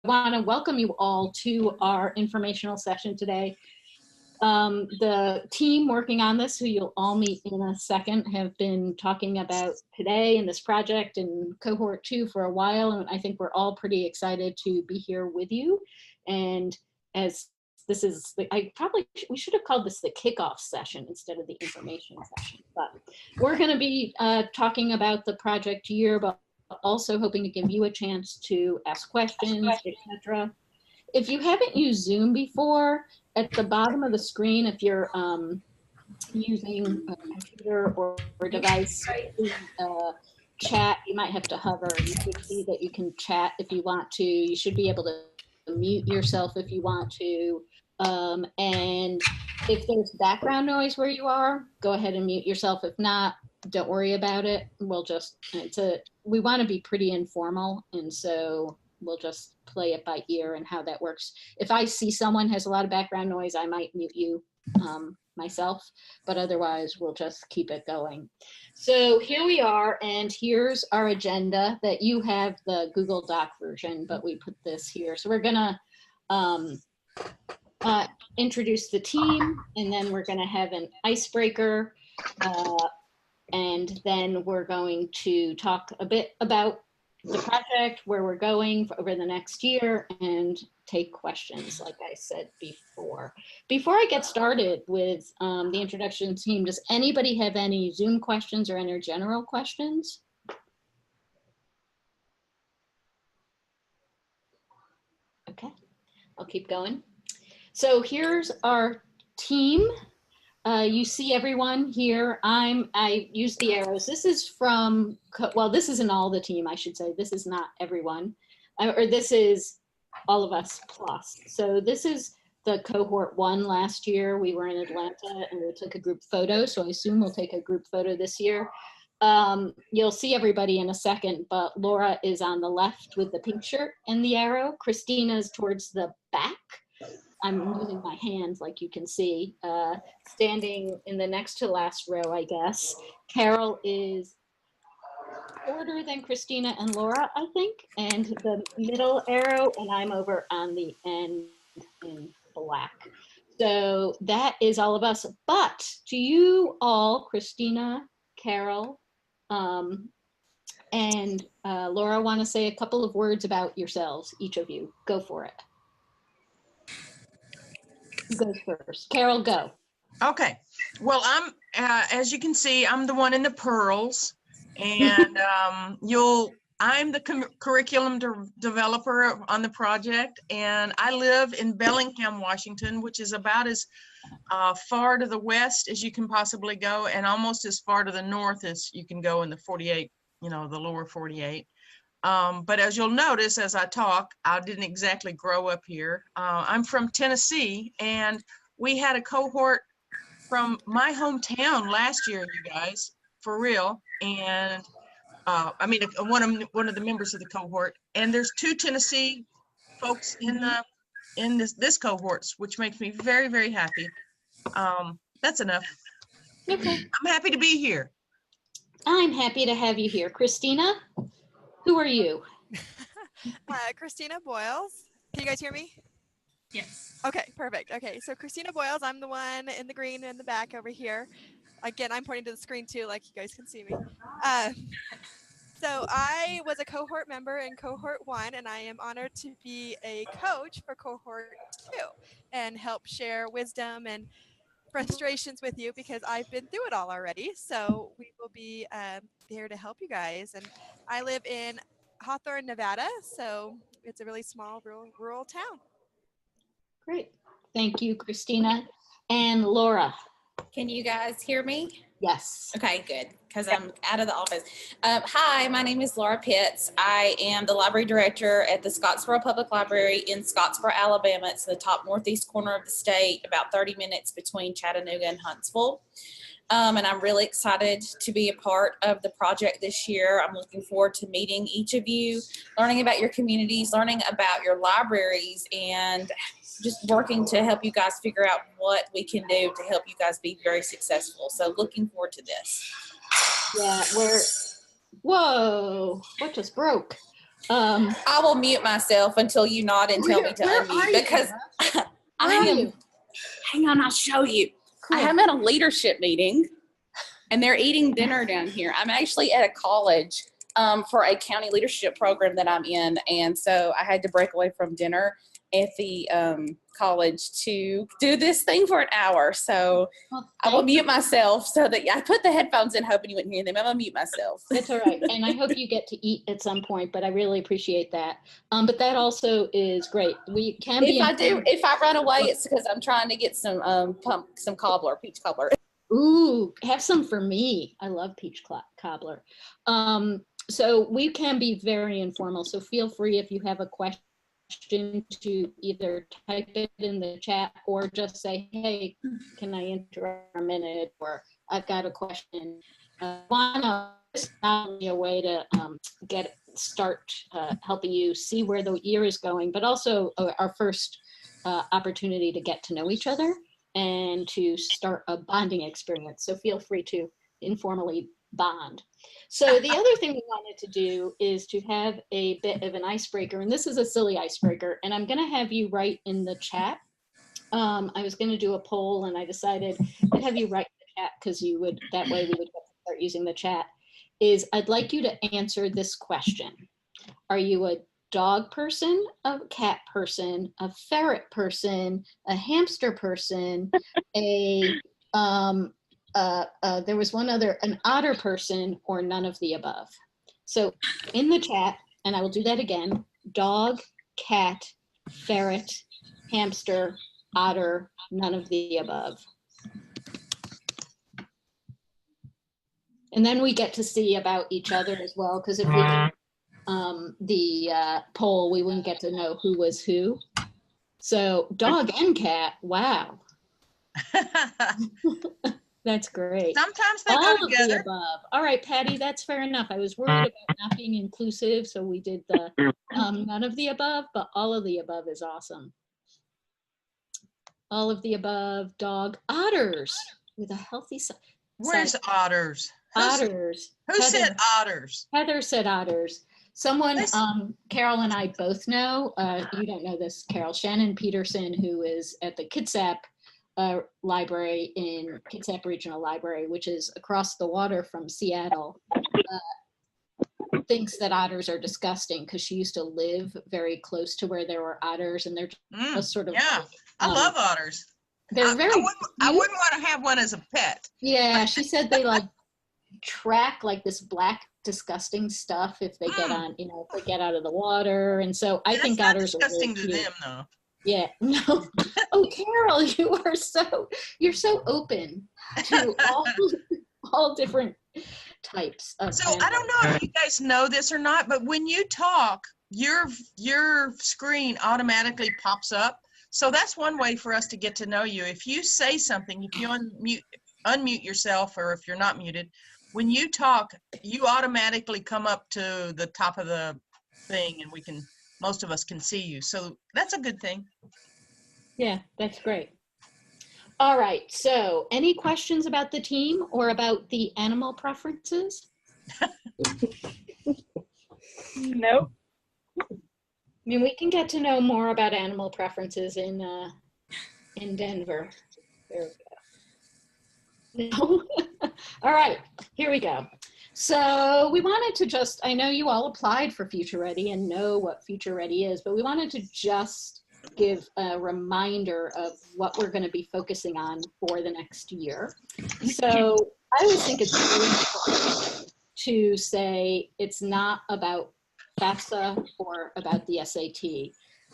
want to welcome you all to our informational session today. The team working on this, who you'll all meet in a second, have been talking about today and this project and cohort 2 for a while, and I think we're all pretty excited to be here with you. And as this is, we should have called this the kickoff session instead of the information session, but we're going to be talking about the project year, but also hoping to give you a chance to ask questions, etc. If you haven't used Zoom before, at the bottom of the screen, if you're using a computer or a device, chat, you might have to hover. You should see that you can chat if you want to. You should be able to mute yourself if you want to. And if there's background noise where you are, go ahead and mute yourself. If not, don't worry about it. We'll just, we want to be pretty informal, and so we'll just play it by ear and how that works. If I see someone has a lot of background noise, I might mute you myself, but otherwise we'll just keep it going. So here we are, and here's our agenda. That you have the Google Doc version, but we put this here. So we're gonna introduce the team, and then we're gonna have an icebreaker, and then we're going to talk a bit about the project, where we're going over the next year, and take questions, like I said before. Before I get started with the introduction team, does anybody have any Zoom questions or any general questions? Okay, I'll keep going. So here's our team. You see everyone here. I use the arrows. This is from, well, this isn't all the team, I should say. This is not everyone, or this is all of us plus. So this is the cohort 1 last year. We were in Atlanta and we took a group photo. So I assume we'll take a group photo this year. You'll see everybody in a second, but Laura is on the left with the pink shirt and the arrow. Christina's towards the back. I'm using my hands, like you can see, standing in the next to last row, I guess. Carol is shorter than Christina and Laura, I think, and the middle arrow, and I'm over on the end in black. So that is all of us. But do you all, Christina, Carol, and Laura, want to say a couple of words about yourselves, each of you? Go for it. Who goes first? Carol, go. Okay. Well, I'm, as you can see, I'm the one in the pearls, and I'm the curriculum developer on the project, and I live in Bellingham, Washington, which is about as far to the west as you can possibly go, and almost as far to the north as you can go in the 48, the lower 48. But as you'll notice, as I talk, I didn't exactly grow up here. I'm from Tennessee, and we had a cohort from my hometown last year, you guys, for real. And I mean, one of the members of the cohort. And there's 2 Tennessee folks in this cohorts, which makes me very, very happy. That's enough. Okay. I'm happy to be here. I'm happy to have you here. Christina? Who are you? Christina Boyles. Can you guys hear me? Yes. Okay, perfect. Okay, so Christina Boyles, I'm the one in the green in the back over here. Again, I'm pointing to the screen too, like you guys can see me. So I was a cohort member in cohort 1, and I am honored to be a coach for cohort 2 and help share wisdom and frustrations with you, because I've been through it all already. So we will be here to help you guys. And I live in Hawthorne, Nevada, so it's a really small rural town. Great. Thank you, Christina. And Laura. Can you guys hear me? Yes. Okay, good, because I'm out of the office. Hi, my name is Laura Pitts. I am the library director at the Scottsboro Public Library in Scottsboro, Alabama. It's the top northeast corner of the state, about 30 minutes between Chattanooga and Huntsville. And I'm really excited to be a part of the project this year. I'm looking forward to meeting each of you, learning about your communities, learning about your libraries, and just working to help you guys figure out what we can do to help you guys be very successful. So looking forward to this. Yeah, whoa, what just broke? I will mute myself until you nod and tell me to Where are unmute you, because Where I are am. you? Hang on, I'll show you. Cool. I'm at a leadership meeting, and they're eating dinner down here. I'm actually at a college for a county leadership program that I'm in, and so I had to break away from dinner at the college to do this thing for an hour. So Well, I will mute myself so that I put the headphones in hoping you wouldn't hear them. I'm gonna mute myself. It's all right. And I hope you get to eat at some point, but I really appreciate that. But that also is great. We can be. If I run away, it's because I'm trying to get some peach cobbler. Ooh, have some for me. I love peach cobbler. So we can be very informal. So feel free if you have a question to either type it in the chat or just say, hey, can I interrupt for a minute? Or I've got a question. It's not only a way to start helping you see where the year is going, but also our first opportunity to get to know each other and to start a bonding experience. So feel free to informally bond. So the other thing we wanted to do is to have a bit of an icebreaker, and this is a silly icebreaker, and I'm going to have you write in the chat. I was going to do a poll, and I decided I'd have you write in the chat because that way we would start using the chat. I'd like you to answer this question. Are you a dog person, a cat person, a ferret person, a hamster person, there was one other, an otter person, or none of the above? So in the chat, and I will do that again, dog, cat, ferret, hamster, otter, none of the above. And then we get to see about each other as well, because if we did the poll, we wouldn't get to know who was who. So dog and cat, wow. That's great. Sometimes they All go of together. the above. All right, Patty, that's fair enough. I was worried about not being inclusive, so we did the none of the above, but all of the above is awesome. All of the above, dog, otters with a healthy side. Where's otters? Otters. Who said otters? Heather said otters. Someone, Carol and I both know, you don't know this, Carol, Shannon Peterson, who is at the Kitsap library in Kitsap Regional Library, which is across the water from Seattle, thinks that otters are disgusting because she used to live very close to where there were otters, and they're just sort of. Yeah, I love otters. They're very. I wouldn't want to have one as a pet. Yeah, she said they like track like this black disgusting stuff if they get on, if they get out of the water, and so I think otters are disgusting really to them though. Yeah, no. Oh, Carol, you're so open to all different types of. So I don't know if you guys know this or not, but when you talk, your screen automatically pops up. So that's one way for us to get to know you. If you say something, if you unmute yourself, or if you're not muted, when you talk, you automatically come up to the top of the thing, and most of us can see you. So that's a good thing. Yeah, that's great. All right, so any questions about the team or about the animal preferences? Nope. I mean, we can get to know more about animal preferences in Denver. There we go. No? All right, here we go. So we wanted to I know you all applied for Future Ready and know what Future Ready is, but we wanted to just give a reminder of what we're going to be focusing on for the next year. So I always think it's really important to say it's not about FAFSA or about the SAT.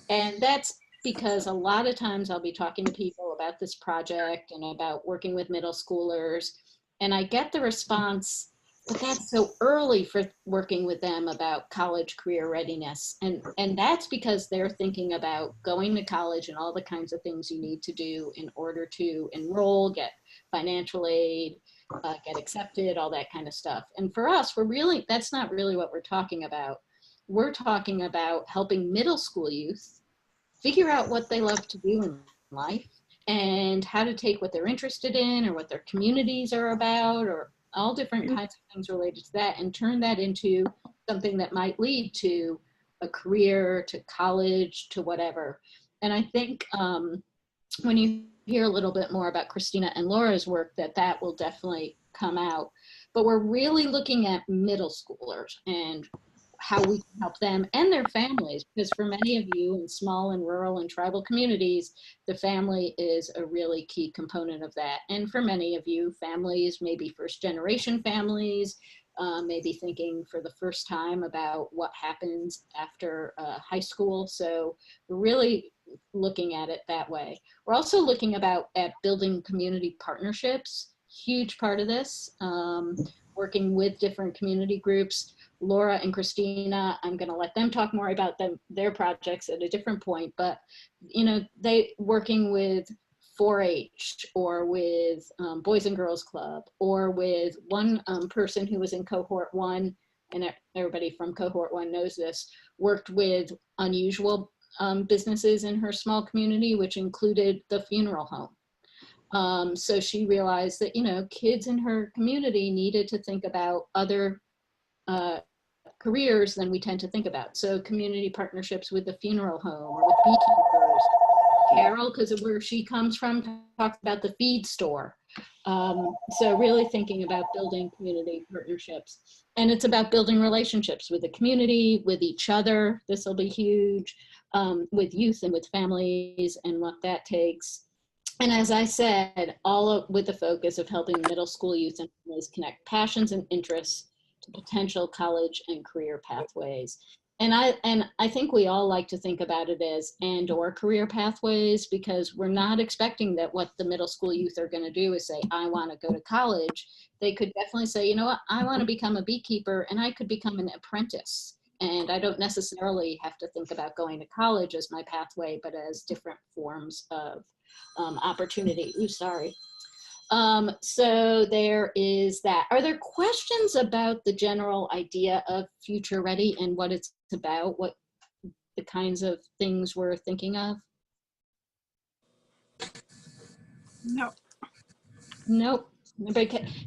And that's because a lot of times I'll be talking to people about this project and about working with middle schoolers, and I get the response, but that's so early for working with them about college career readiness. And that's because they're thinking about going to college and all the kinds of things you need to do in order to enroll, get financial aid, get accepted, all that kind of stuff. And for us, that's not really what we're talking about. We're talking about helping middle school youth figure out what they love to do in life and how to take what they're interested in or what their communities are about, or all different kinds of things related to that, and turn that into something that might lead to a career to college to whatever. And I think when you hear a little bit more about Christina and Laura's work, that will definitely come out. But we're really looking at middle schoolers and how we can help them and their families, because for many of you in small and rural and tribal communities, the family is a really key component of that. And for many of you, families, maybe first generation families, maybe thinking for the first time about what happens after high school. So we're really looking at it that way. We're also looking at building community partnerships, huge part of this, working with different community groups. Laura and Christina, I'm going to let them talk more about their projects at a different point, but they working with 4-H or with Boys and Girls Club, or with one person who was in Cohort 1, and everybody from Cohort 1 knows this, worked with unusual businesses in her small community, which included the funeral home. So she realized that, kids in her community needed to think about other careers than we tend to think about. So community partnerships with the funeral home or with beekeepers. Carol, because of where she comes from, talks about the feed store. So really thinking about building community partnerships. And it's about building relationships with the community, with each other. This will be huge, with youth and with families and what that takes. And as I said, with the focus of helping middle school youth and families connect passions and interests to potential college and career pathways. And I think we all like to think about it as and/or career pathways, because we're not expecting that what the middle school youth are going to do is say, I want to go to college. They could definitely say, you know what, I want to become a beekeeper and I could become an apprentice. And I don't necessarily have to think about going to college as my pathway, but as different forms of opportunity. Ooh, sorry. So there is that. Are there questions about the general idea of Future Ready and what it's about, what the kinds of things we're thinking of? No. Nope.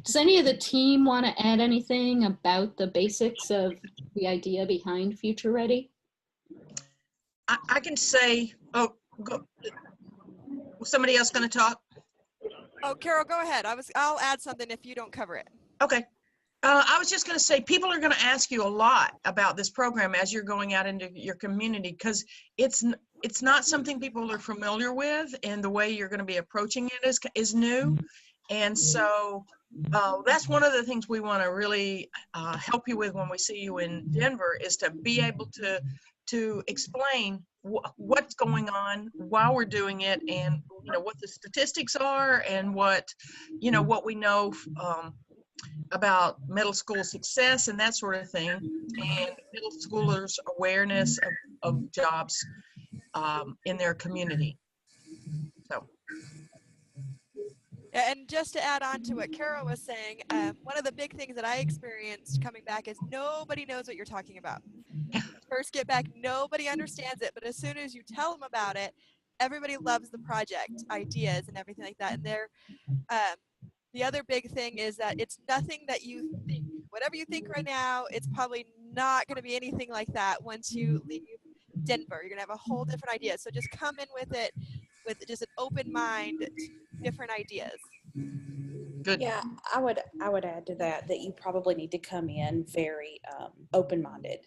Does any of the team want to add anything about the basics of the idea behind Future Ready? I can say, oh, go. Was somebody else going to talk? Oh, Carol, go ahead. I'll add something if you don't cover it. Okay. I was just going to say, people are going to ask you a lot about this program as you're going out into your community, because it's not something people are familiar with, and the way you're going to be approaching it is new. And so that's one of the things we want to really help you with when we see you in Denver, is to be able to explain what's going on while we're doing it, and what the statistics are, and what we know about middle school success and that sort of thing, and middle schoolers' awareness of jobs in their community. So. And just to add on to what Carol was saying, one of the big things that I experienced coming back is nobody knows what you're talking about. First get back, nobody understands it, but as soon as you tell them about it, everybody loves the project ideas and everything like that. And the other big thing is that it's nothing that you think. Whatever you think right now, it's probably not going to be anything like that once you leave Denver. You're going to have a whole different idea. So just come in with it with just an open mind to different ideas. Good. Yeah, I would add to that you probably need to come in very open-minded.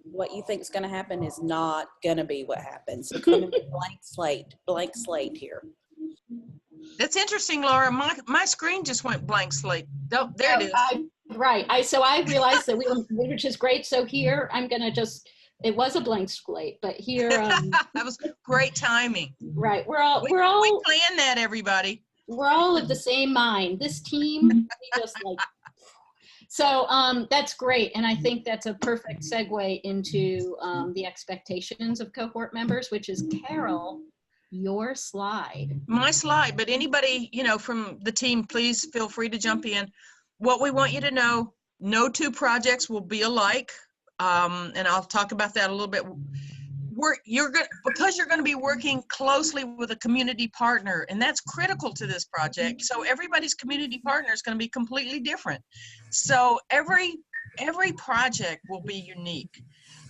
What you think is going to happen is not going to be what happens. So come in with blank slate here. That's interesting, Laura. My screen just went blank slate. Oh, there it is. Right. So I realized that which is great. So here I'm going to it was a blank slate, but here. That was great timing. Right. We planned that, everybody. We're all of the same mind. This team, so that's great. And I think that's a perfect segue into the expectations of cohort members, which is Carol, your slide. My slide, but anybody, from the team, please feel free to jump in. What we want you to know, no two projects will be alike. And I'll talk about that a little bit. Because you're going to be working closely with a community partner, and that's critical to this project. So everybody's community partner is going to be completely different. So every project will be unique.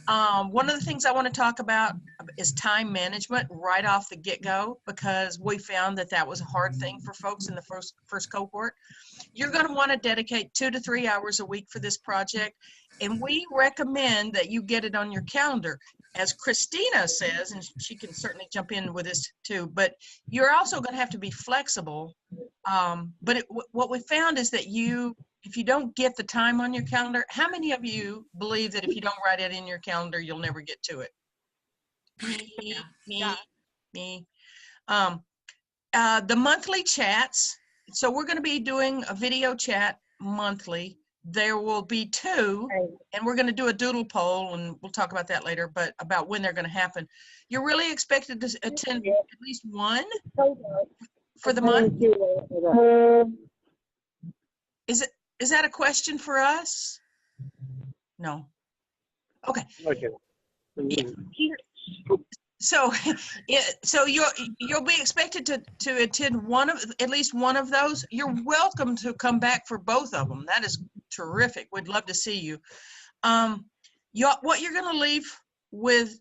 One of the things I want to talk about is time management right off the get-go, because we found that that was a hard thing for folks in the first cohort. You're going to want to dedicate 2 to 3 hours a week for this project, and we recommend that you get it on your calendar. As Christina says, and she can certainly jump in with this too, but you're also going to have to be flexible. What we found is that if you don't get the time on your calendar, how many of you believe that if you don't write it in your calendar, you'll never get to it? Me. The monthly chats. So we're going to be doing a video chat monthly. There will be 2, and we're going to do a doodle poll, and we'll talk about that later, but about when they're going to happen. You're really expected to attend at least 1 for the month. Is that a question for us? No. Okay. Yeah. So you'll be expected to attend at least one of those. You're welcome to come back for both of them. That is terrific. We'd love to see you. What you're going to leave with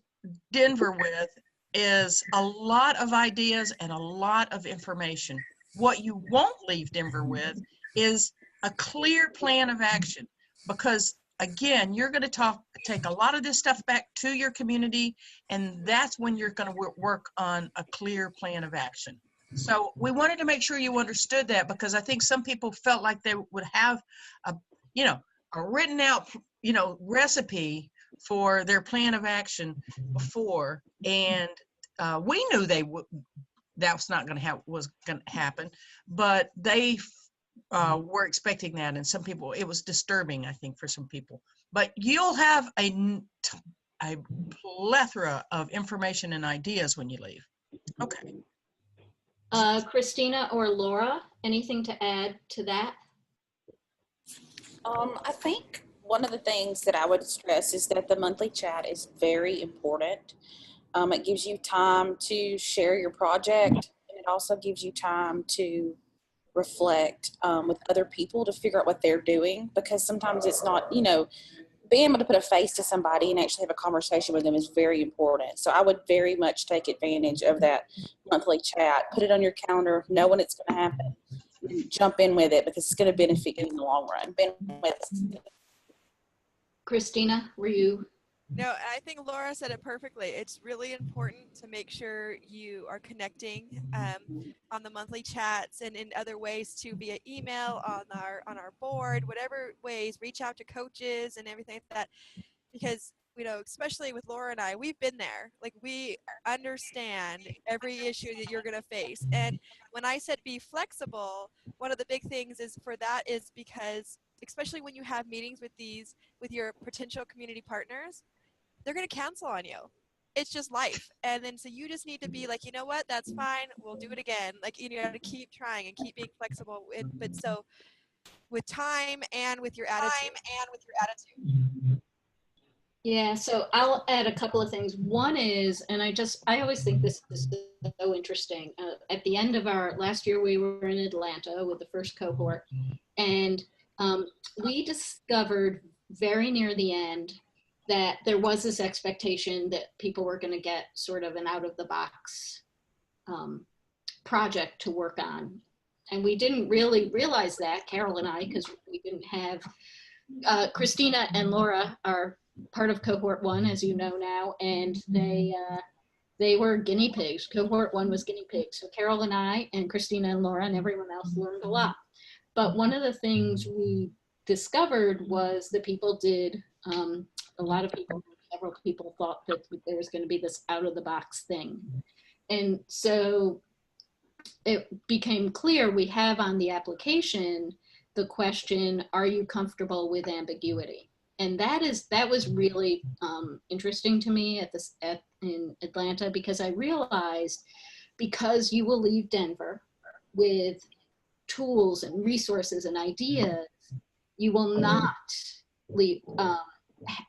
Denver with is a lot of ideas and a lot of information. What you won't leave Denver with is a clear plan of action, because again, you're going to take a lot of this stuff back to your community, and that's when you're going to work on a clear plan of action. So we wanted to make sure you understood that, because I think some people felt like they would have a written out, recipe for their plan of action before, and we knew that's not going to was going to happen, but they were expecting that, and some people, it was disturbing, I think, for some people. But you'll have a plethora of information and ideas when you leave. Okay. Christina or Laura, anything to add to that? I think one of the things that I would stress is that the monthly chat is very important. It gives you time to share your project, and it also gives you time to reflect with other people to figure out what they're doing, because sometimes it's not, being able to put a face to somebody and actually have a conversation with them is very important. So I would very much take advantage of that monthly chat. Put it on your calendar, know when it's going to happen, and jump in with it, because it's going to benefit you in the long run. Christina, were you? No, I think Laura said it perfectly. It's really important to make sure you are connecting on the monthly chats and in other ways too, via email, on our board, whatever ways. Reach out to coaches and everything like that, because especially with Laura and I, we've been there. Like, we understand every issue that you're going to face. And when I said be flexible, one of the big things is because especially when you have meetings with your potential community partners, they're going to cancel on you. It's just life. And then so you just need to be like, you know what, that's fine, we'll do it again. Like, you got to keep trying and keep being flexible. But so with time and with your attitude. Yeah, so I'll add a couple of things. One is, and I always think this is so interesting. At the end of our last year, we were in Atlanta with the first cohort, and we discovered very near the end that there was this expectation that people were going to get sort of an out-of-the-box project to work on. And we didn't really realize that, Carol and I, because we didn't have, Christina and Laura are part of Cohort 1, as you know now, and they were guinea pigs. Cohort 1 was guinea pigs. So Carol and I and Christina and Laura and everyone else learned a lot. But one of the things we discovered was that people did, a lot of people, several people thought that there was going to be this out-of-the-box thing. And so it became clear we have on the application the question, are you comfortable with ambiguity? And that was really interesting to me in Atlanta, because I realized, because you will leave Denver with tools and resources and ideas, you will not leave,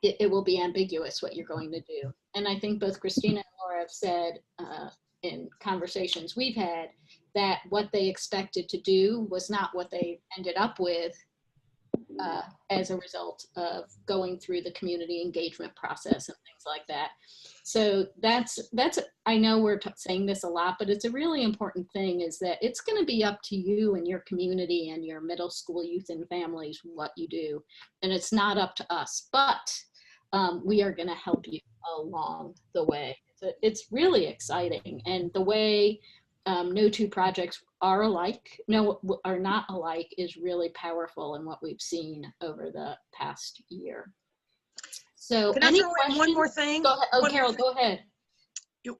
it will be ambiguous what you're going to do. And I think both Christina and Laura have said in conversations we've had that what they expected to do was not what they ended up with as a result of going through the community engagement process and things like that. So that's I know we're saying this a lot, but it's a really important thing, is that it's going to be up to you and your community and your middle school youth and families what you do. And it's not up to us, but we are going to help you along the way. So it's really exciting. And the way no two projects are not alike is really powerful in what we've seen over the past year. So Can I any throw in questions? one more thing? Go ahead. Oh, Carol, go ahead.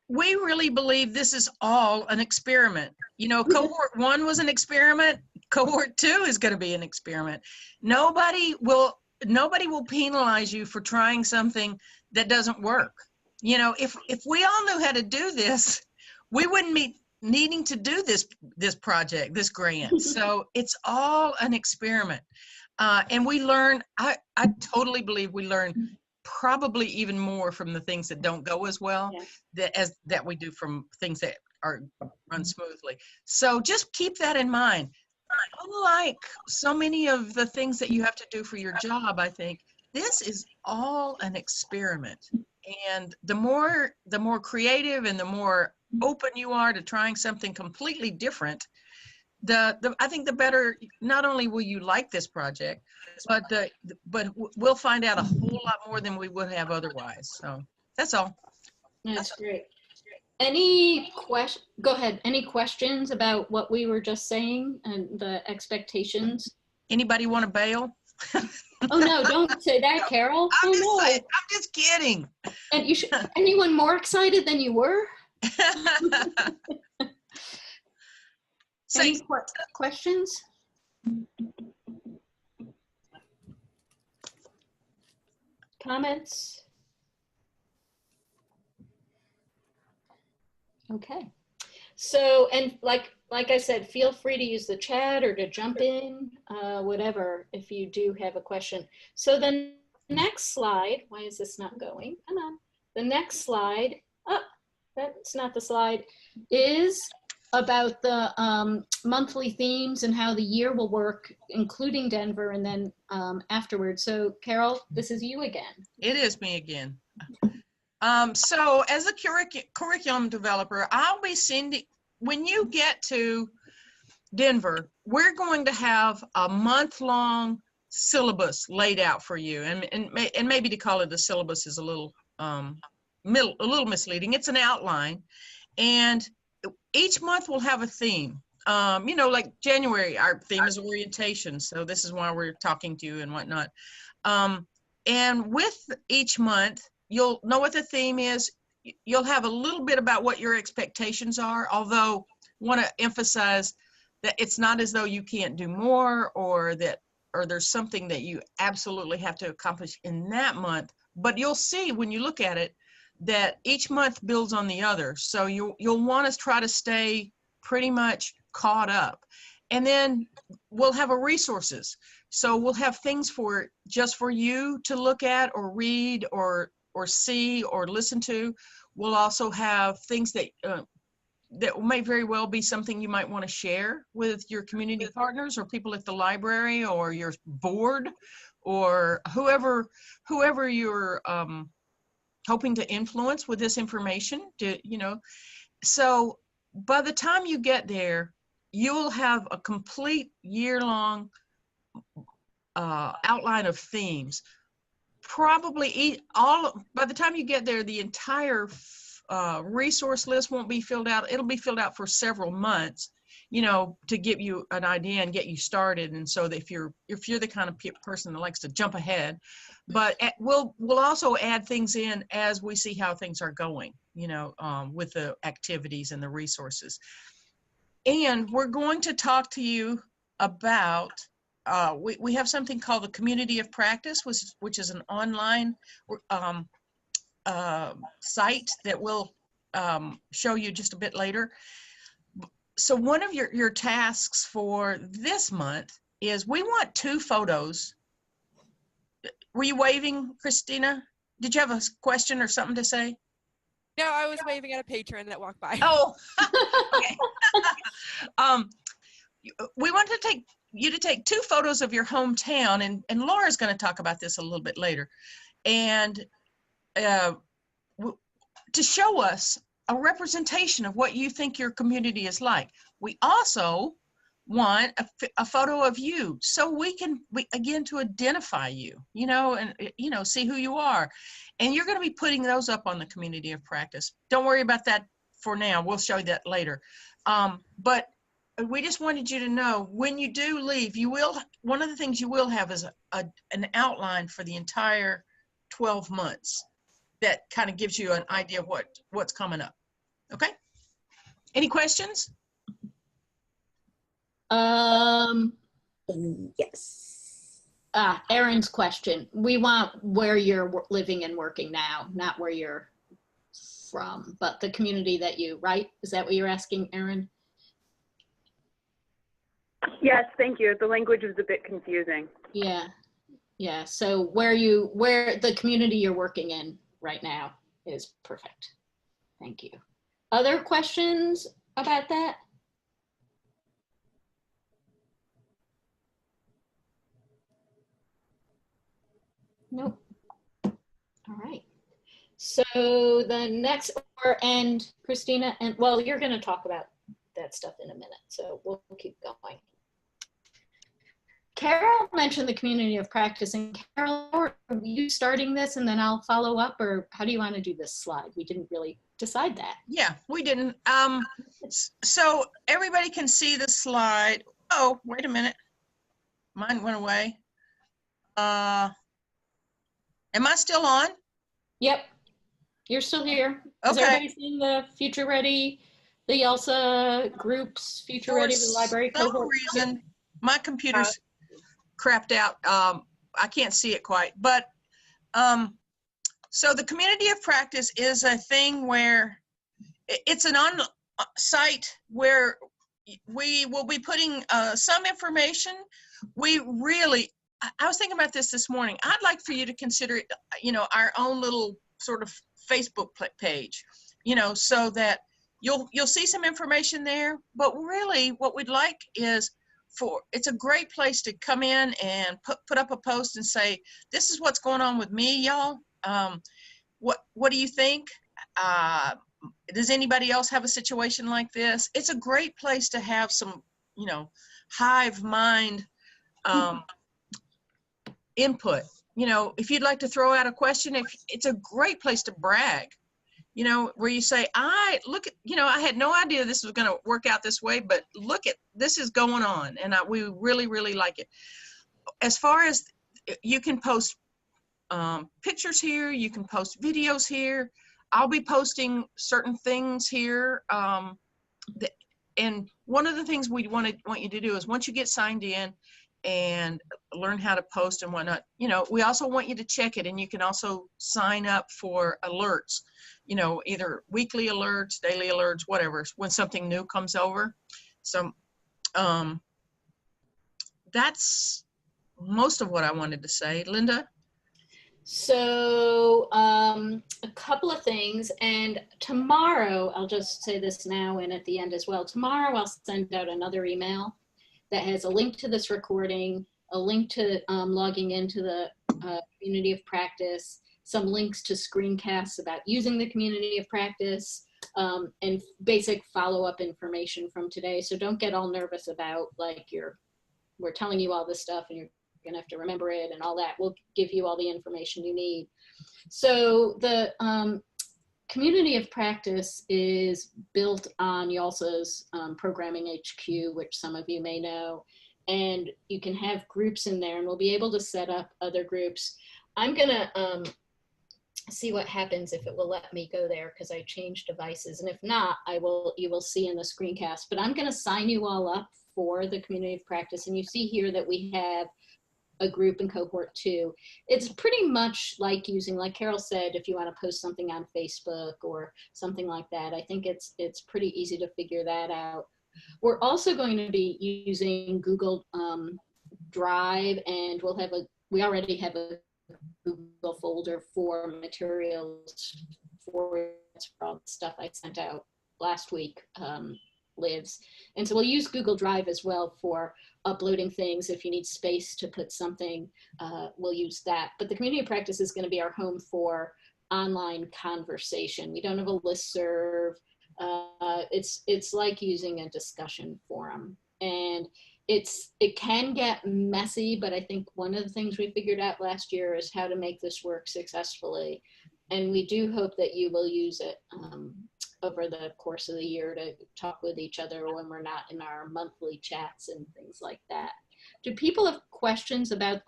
We really believe this is all an experiment. You know, cohort 1 was an experiment. Cohort 2 is going to be an experiment. Nobody will penalize you for trying something that doesn't work. You know, if we all knew how to do this, we wouldn't be needing to do this project, this grant. So it's all an experiment. And we learn, I totally believe we learn probably even more from the things that don't go as well that we do from things that run smoothly. So just keep that in mind. Unlike so many of the things that you have to do for your job, I think this is all an experiment. And the more creative and the more open you are to trying something completely different, I think the better, not only will you like this project, but we'll find out a whole lot more than we would have otherwise. So that's all. That's great. Go ahead. Any questions about what we were just saying and the expectations? Anybody want to bail? Oh no, don't say that, Carol. I'm no. just kidding. And anyone more excited than you were? Any questions? Comments? Okay. So, and like I said, feel free to use the chat or to jump in, whatever, if you do have a question. So the next slide, why is this not going? Come on. The next slide, that's not the slide, is about the monthly themes and how the year will work, including Denver, and then afterwards. So Carol, this is you again. It is me again. So as a curriculum developer, I'll be sending, when you get to Denver, we're going to have a month-long syllabus laid out for you. And maybe to call it a syllabus is a little misleading. It's an outline. And each month we'll have a theme. You know, like January, our theme is orientation. So this is why we're talking to you and whatnot. And with each month, you'll know what the theme is. You'll have a little bit about what your expectations are, although I want to emphasize that it's not as though you can't do more or there's something that you absolutely have to accomplish in that month. But you'll see when you look at it that each month builds on the other. So you'll want to try to stay pretty much caught up. And then we'll have resources. So we'll have things just for you to look at or read or see or listen to. We'll also have things that may very well be something you might want to share with your community partners or people at the library or your board or whoever you're hoping to influence with this information. So by the time you get there, you'll have a complete year-long outline of themes. Probably by the time you get there, the entire resource list won't be filled out. It'll be filled out for several months, to give you an idea and get you started. And so that if you're the kind of person that likes to jump ahead, but we'll also add things in as we see how things are going, with the activities and the resources. And we're going to talk to you about we have something called the Community of Practice, which is an online site that we'll show you just a bit later. So one of your tasks for this month is we want 2 photos. Were you waving, Christina? Did you have a question or something to say? No, I was waving at a patron that walked by. Oh, okay. We want to take you to take 2 photos of your hometown, and Laura's going to talk about this a little bit later, and to show us a representation of what you think your community is like. We also want a photo of you, so we again, to identify you, and see who you are. And you're going to be putting those up on the community of practice. Don't worry about that for now. We'll show you that later. But we just wanted you to know, when you do leave, one of the things you will have is an outline for the entire 12 months that kind of gives you an idea of what's coming up. Okay? Any questions? Yes. Erin's question. We want where you're living and working now, not where you're from, but the community that right? Is that what you're asking, Erin? Yes, thank you. The language was a bit confusing. Yeah. So where the community you're working in right now is perfect. Thank you. Other questions about that? Nope. All right. So the next, and Christina, and well, you're going to talk about that stuff in a minute, so we'll keep going. Carol mentioned the community of practice, and Carol, are you starting this and then I'll follow up, or how do you want to do this slide? We didn't really decide that. Yeah, we didn't. So everybody can see the slide. Oh, wait a minute. Mine went away. Am I still on? Yep, you're still here. Okay. Is everybody seeing the Future Ready, the ELSA groups, Future Ready, the library cohort? For some reason, my computer's crapped out. I can't see it quite, but so the community of practice is a thing where it's an on-site where we will be putting some information. I was thinking about this morning. I'd like for you to consider, our own little sort of Facebook page, so that you'll see some information there. But really, what we'd like is it's a great place to come in and put up a post and say, this is what's going on with me, y'all. What do you think? Does anybody else have a situation like this? It's a great place to have some, hive mind input. If you'd like to throw out a question, it's a great place to brag, where you say, I had no idea this was going to work out this way, but look at this is going on, and we really, really like it. As far as you can post pictures here, you can post videos here. I'll be posting certain things here. And one of the things we want you to do is, once you get signed in and learn how to post and whatnot, we also want you to check it, and you can also sign up for alerts, either weekly alerts, daily alerts, whatever, when something new comes over. So that's most of what I wanted to say. Linda? So a couple of things, and tomorrow, I'll just say this now and at the end as well, tomorrow I'll send out another email that has a link to this recording, a link to logging into the community of practice, some links to screencasts about using the community of practice, and basic follow-up information from today. So don't get all nervous about, like, we're telling you all this stuff and you're gonna have to remember it and all that. We'll give you all the information you need. So the community of practice is built on YALSA's programming HQ, which some of you may know, and you can have groups in there, and we'll be able to set up other groups. I'm gonna see what happens if it will let me go there, because I changed devices, and if not, you will see in the screencast. But I'm gonna sign you all up for the community of practice, and you see here that we have a group in cohort 2. It's pretty much like using, like Carol said, if you want to post something on Facebook or something like that. I think it's pretty easy to figure that out. We're also going to be using Google Drive, and we already have a Google folder for materials for all the stuff I sent out last week lives. And so we'll use Google Drive as well for uploading things. If you need space to put something, we'll use that. But the community of practice is going to be our home for online conversation. We don't have a listserv. It's like using a discussion forum. And it can get messy, but I think one of the things we figured out last year is how to make this work successfully. And we do hope that you will use it over the course of the year to talk with each other when we're not in our monthly chats and things like that. Do people have questions about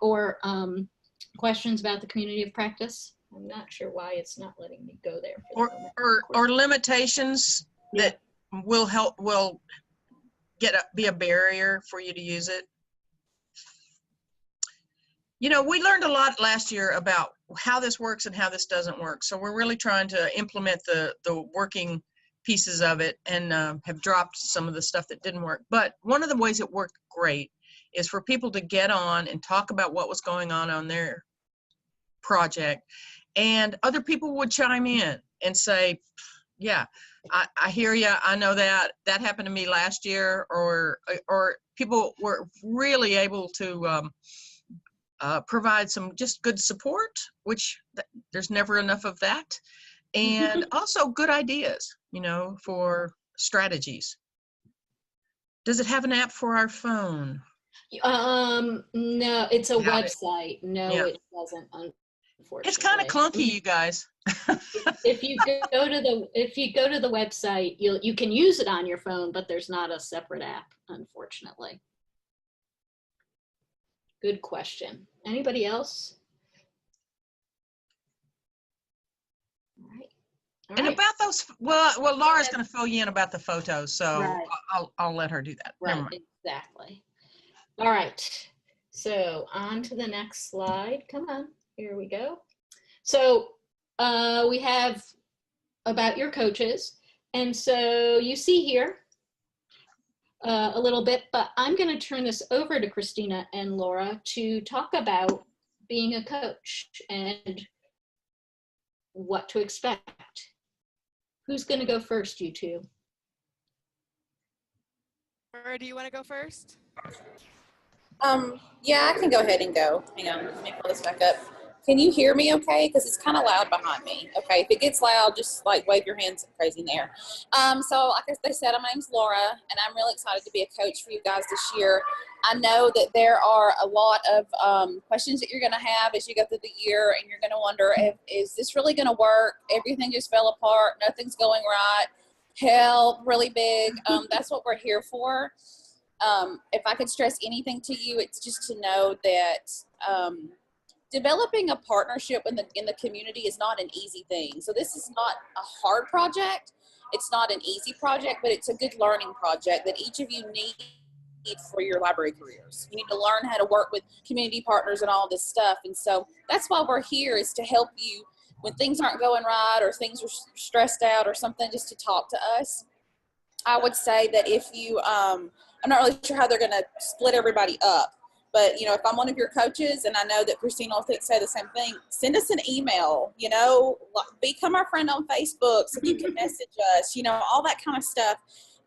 questions about the community of practice? I'm not sure why it's not letting me go there for the moment. Or limitations that will be a barrier for you to use it. You know, we learned a lot last year about how this works and how this doesn't work. So we're really trying to implement the working pieces of it, and have dropped some of the stuff that didn't work. But one of the ways it worked great is for people to get on and talk about what was going on their project, and other people would chime in and say, yeah, I hear you. I know that happened to me last year, or people were really able to provide some just good support, which there's never enough of that, and also good ideas, you know, for strategies. Does it have an app for our phone? No, it's a website. No, Yeah. it doesn't, unfortunately. It's kind of clunky, you guys. If you go to the website, you can use it on your phone, but there's not a separate app, unfortunately. Good question. Anybody else? All right. And about those, well, Laura's going to fill you in about the photos, so Right. I'll let her do that. Never Right, mind. exactly. All right, so on to the next slide. Come on, here we go. So we have about your coaches. And so you see here a little bit, but I'm going to turn this over to Christina and Laura to talk about being a coach and what to expect. Who's going to go first, you two? Or do you want to go first? Yeah, I can go ahead and go. Hang on, let me pull this back up. Can you hear me okay? Because it's kind of loud behind me. Okay, if it gets loud, just like wave your hands crazy in the air. So like they said, my name's Laura, and I'm really excited to be a coach for you guys this year. I know that there are a lot of questions that you're going to have as you go through the year, and you're going to wonder, is this really going to work? Everything just fell apart. Nothing's going right. Help, really big. That's what we're here for. If I could stress anything to you, it's just to know that developing a partnership in the community is not an easy thing. So this is not a hard project. It's not an easy project, but it's a good learning project that each of you need for your library careers. You need to learn how to work with community partners and all this stuff. And so that's why we're here, is to help you when things aren't going right or things are stressed out or something, just to talk to us. I would say that if you, I'm not really sure how they're going to split everybody up, but, you know, if I'm one of your coaches, and I know that Christina will say the same thing, send us an email, you know, become our friend on Facebook so you can message us, you know, all that kind of stuff.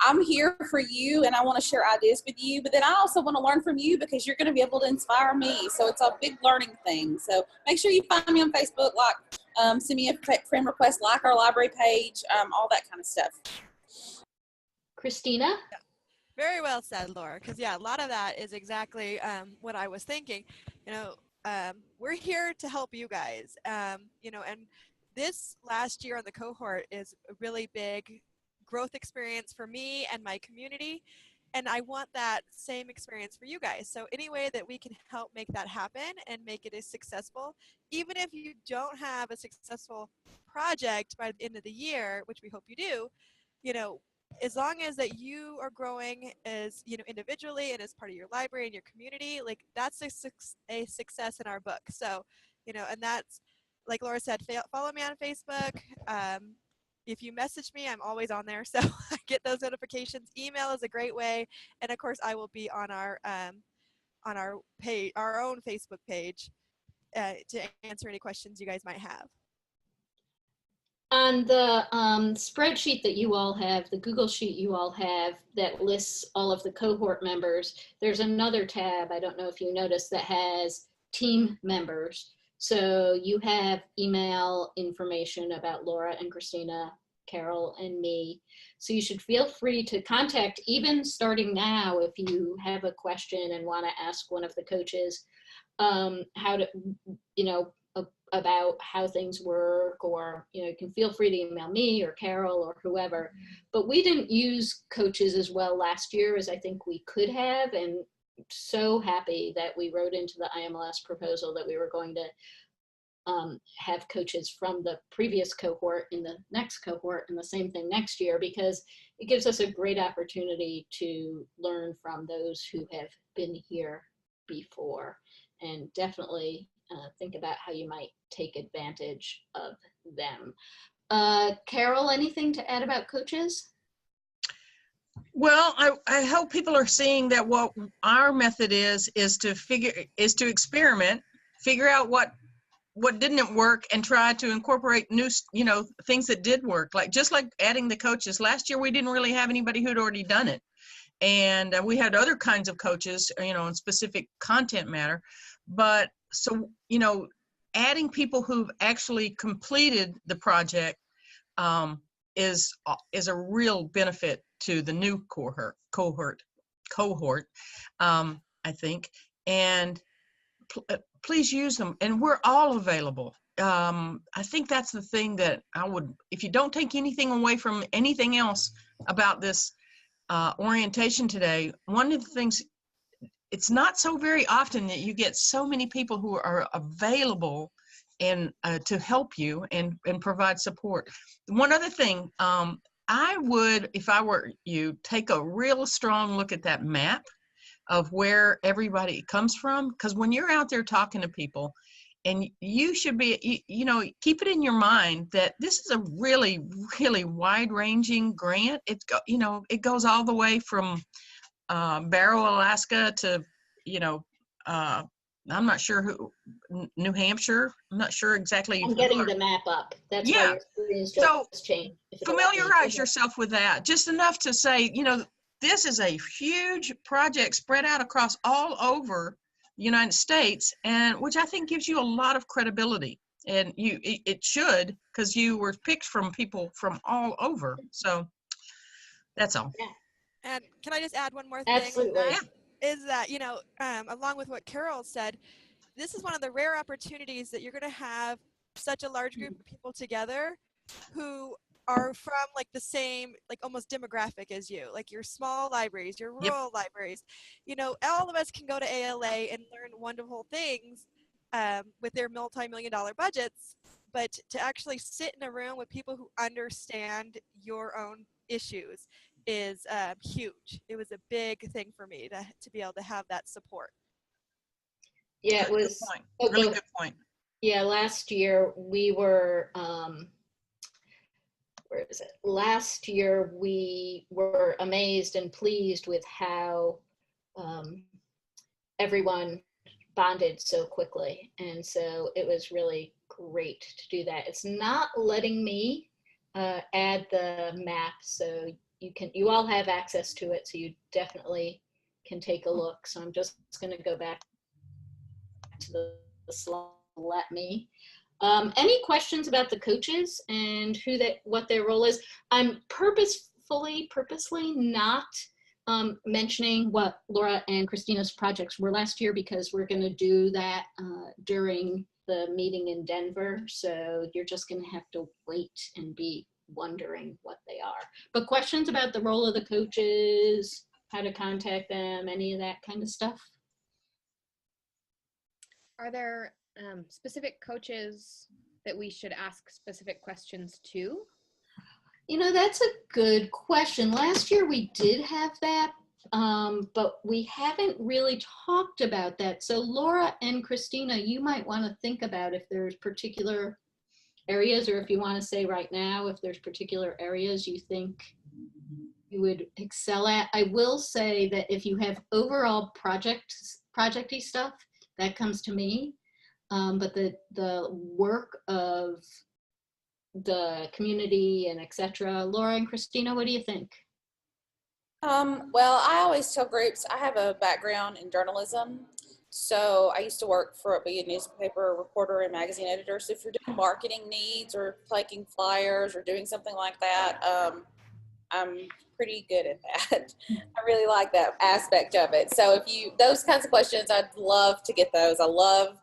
I'm here for you, and I want to share ideas with you, but then I also want to learn from you because you're going to be able to inspire me. So it's a big learning thing. So make sure you find me on Facebook, send me a friend request, like our library page, all that kind of stuff. Christina? Yeah. Very well said, Laura, because yeah, a lot of that is exactly what I was thinking. You know, we're here to help you guys, you know, and this last year on the cohort is a really big growth experience for me and my community, and I want that same experience for you guys. So any way that we can help make that happen and make it as successful, even if you don't have a successful project by the end of the year, which we hope you do, you know, as long as that you are growing as, you know, individually and as part of your library and your community, like that's a success in our book. So, you know, and that's, like Laura said, follow me on Facebook. If you message me, I'm always on there, so I get those notifications. Email is a great way, and of course, I will be on our page, our own Facebook page, to answer any questions you guys might have. On the spreadsheet that you all have, the Google Sheet you all have that lists all of the cohort members, there's another tab, I don't know if you noticed, that has team members. So you have email information about Laura and Christina, Carol and me. So you should feel free to contact, even starting now, if you have a question and want to ask one of the coaches how to, you know, about how things work, or, you know, you can feel free to email me or Carol or whoever. But we didn't use coaches as well last year as I think we could have, and so happy that we wrote into the IMLS proposal that we were going to have coaches from the previous cohort in the next cohort, and the same thing next year, because it gives us a great opportunity to learn from those who have been here before, and definitely think about how you might take advantage of them. Carol, anything to add about coaches? Well, I hope people are seeing that what our method is to experiment, figure out what didn't work, and try to incorporate new, you know, things that did work. Like, just like adding the coaches. Last year, we didn't really have anybody who'd already done it. And we had other kinds of coaches, you know, in specific content matter. But so, you know, adding people who've actually completed the project is a real benefit to the new cohort, I think. And please use them, and we're all available. I think that's the thing that I would, if you don't take anything away from anything else about this orientation today, one of the things, it's not so very often that you get so many people who are available and to help you and provide support. One other thing, I would, if I were you, take a real strong look at that map of where everybody comes from, because when you're out there talking to people, and you should be, you know, keep it in your mind that this is a really, really wide-ranging grant. It's, you know, it goes all the way from Barrow, Alaska to, you know, I'm not sure who, New Hampshire. I'm not sure exactly. I'm getting the map up. That's yeah. Why your screen's just changed. Familiarize yourself with that, just enough to say, you know, this is a huge project spread out across all over the United States, and which I think gives you a lot of credibility. And it should, because you were picked from people from all over. So that's all. Yeah. And can I just add one more thing? Absolutely. Is that, you know, along with what Carol said, this is one of the rare opportunities that you're going to have such a large group of people together who are from like the same, like almost demographic as you, like your small libraries, your rural libraries. You know, all of us can go to ALA and learn wonderful things with their multi-million-dollar budgets, but to actually sit in a room with people who understand your own issues is huge. It was a big thing for me to be able to have that support. Yeah, it was a really good point. Yeah, last year we were where is it? Last year we were amazed and pleased with how everyone bonded so quickly, and so it was really great to do that. It's not letting me add the map, so you all have access to it, so you definitely can take a look. So I'm just going to go back to the slide. Let me. Any questions about the coaches and what their role is? I'm purposely not mentioning what Laura and Christina's projects were last year, because we're going to do that during the meeting in Denver. So you're just going to have to wait and be wondering what they are. But questions about the role of the coaches, how to contact them, any of that kind of stuff? Are there specific coaches that we should ask specific questions to? You know, that's a good question. Last year we did have that, but we haven't really talked about that. So Laura and Christina, you might want to think about if there's particular areas, or if you want to say right now, if there's particular areas you think you would excel at. I will say that if you have overall projecty stuff, that comes to me. But the work of the community and etc. Laura and Christina, what do you think? Well, I always tell groups, I have a background in journalism. So I used to work for be a newspaper reporter and magazine editor. So if you're doing marketing needs or taking flyers or doing something like that, I'm pretty good at that. I really like that aspect of it. So if you, those kinds of questions, I'd love to get those. I love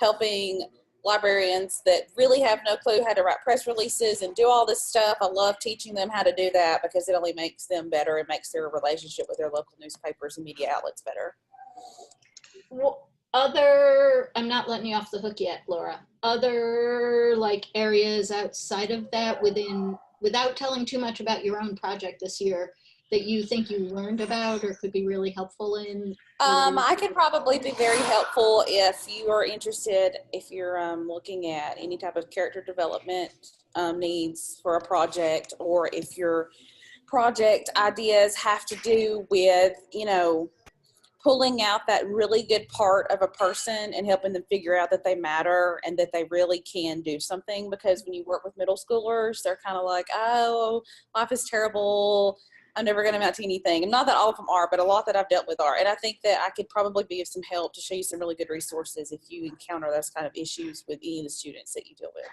helping librarians that really have no clue how to write press releases and do all this stuff. I love teaching them how to do that because it only makes them better and makes their relationship with their local newspapers and media outlets better. Well, I'm not letting you off the hook yet, Laura. Other like areas outside of that without telling too much about your own project this year that you think you learned about or could be really helpful in? I could probably be very helpful if you are interested, if you're looking at any type of character development needs for a project, or if your project ideas have to do with, you know, pulling out that really good part of a person and helping them figure out that they matter and that they really can do something. Because when you work with middle schoolers, they're kind of like, oh, life is terrible, I'm never going to amount to anything. And not that all of them are, but a lot that I've dealt with are. And I think that I could probably be of some help to show you some really good resources if you encounter those kind of issues with any of the students that you deal with.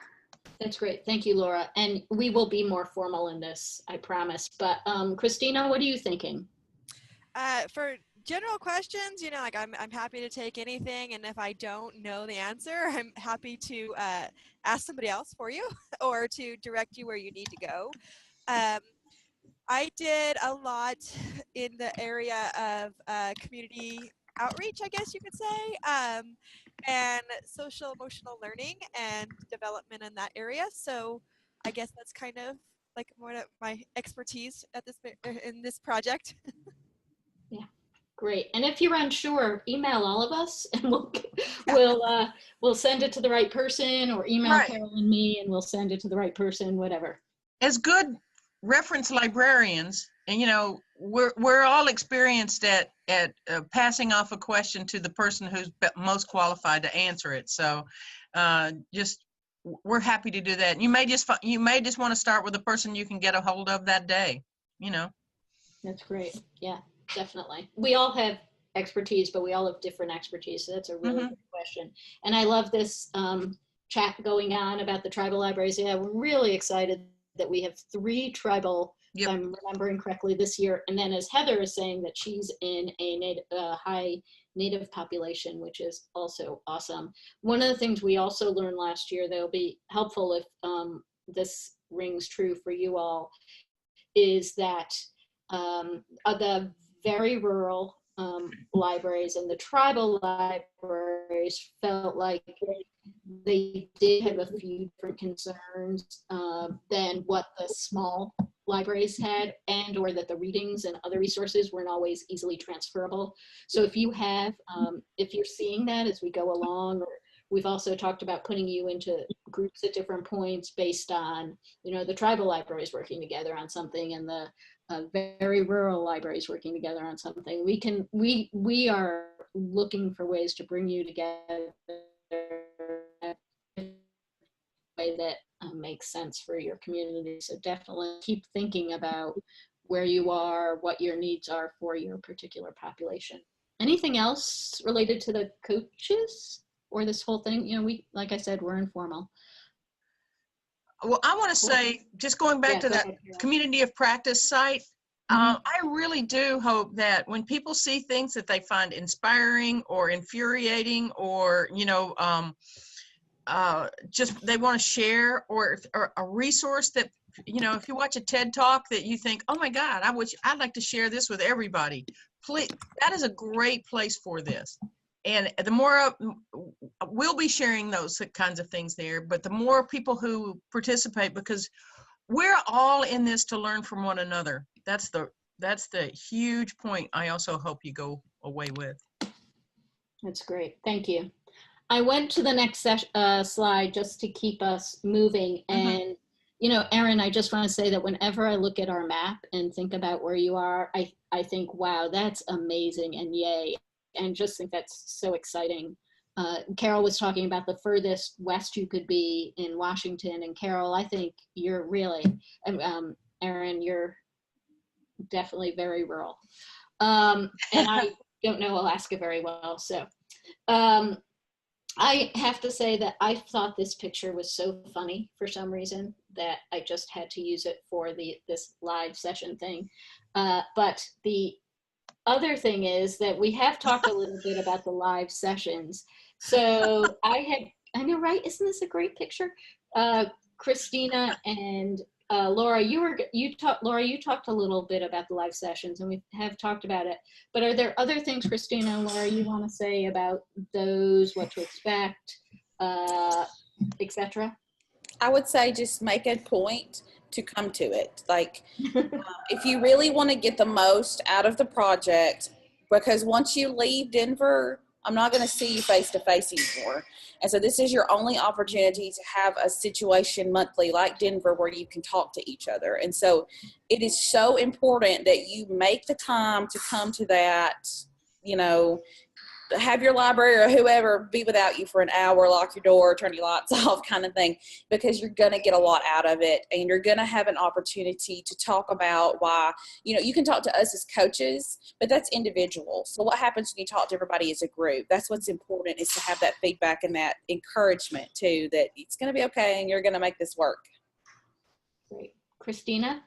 That's great. Thank you, Laura. And we will be more formal in this, I promise. But Christina, what are you thinking? For general questions, you know, like I'm happy to take anything. And if I don't know the answer, I'm happy to ask somebody else for you or to direct you where you need to go. I did a lot in the area of community outreach, I guess you could say, and social emotional learning and development in that area. So I guess that's kind of like more of my expertise at this in this project. Yeah, great. And if you're unsure, email all of us and we'll send it to the right person, or email Right. Carol and me and we'll send it to the right person, whatever. As good reference librarians, and you know, we're all experienced at passing off a question to the person who's most qualified to answer it. So just we're happy to do that. You may just want to start with the person you can get a hold of that day, you know. That's great. Yeah, definitely. We all have expertise, but we all have different expertise. So that's a really good question. And I love this chat going on about the tribal libraries. Yeah, we're really excited that we have 3 tribal, if I'm remembering correctly, this year. And then as Heather is saying, that she's in a high Native population, which is also awesome. One of the things we also learned last year that'll be helpful if this rings true for you all is that the very rural libraries and the tribal libraries felt like they did have a few different concerns than what the small libraries had, and or that the readings and other resources weren't always easily transferable. So if you have, if you're seeing that as we go along, or we've also talked about putting you into groups at different points based on, you know, the tribal libraries working together on something and the very rural libraries working together on something. We are looking for ways to bring you together in a way that makes sense for your community. So definitely keep thinking about where you are, what your needs are for your particular population. Anything else related to the coaches or this whole thing? You know, like I said, we're informal. Well, I want to say, just going back to that community of practice site, I really do hope that when people see things that they find inspiring or infuriating, or, you know, just they want to share, or a resource that, you know, if you watch a TED Talk that you think, oh my God, I'd like to share this with everybody, please, that is a great place for this. And the more we'll be sharing those kinds of things there, but the more people who participate, because we're all in this to learn from one another. That's the huge point I also hope you go away with. That's great. Thank you. I went to the next slide just to keep us moving. And, you know, Erin, I just want to say that whenever I look at our map and think about where you are, I think, wow, that's amazing, and yay. And just think that's so exciting Carol was talking about the furthest west you could be in Washington. And Carol, I think you're really, Erin, you're definitely very rural. And I don't know Alaska very well. So I have to say that I thought this picture was so funny for some reason that I just had to use it for this live session thing. But the other thing is that we have talked a little bit about the live sessions. So I know, right? Isn't this a great picture? Christina and Laura, you talked a little bit about the live sessions, and we have talked about it. But are there other things, Christina and Laura, you want to say about those, what to expect, etc.? I would say just make a point to come to it. Like, if you really want to get the most out of the project, because once you leave Denver, I'm not going to see you face to face anymore. And so this is your only opportunity to have a situation monthly like Denver where you can talk to each other. And so it is so important that you make the time to come to that, you know, have your library or whoever be without you for an hour, lock your door, turn your lights off kind of thing, because you're going to get a lot out of it. And you're going to have an opportunity to talk about why, you know, you can talk to us as coaches, but that's individual. So what happens when you talk to everybody as a group? That's what's important, is to have that feedback and that encouragement too, that it's going to be okay and you're going to make this work. Great. Christina?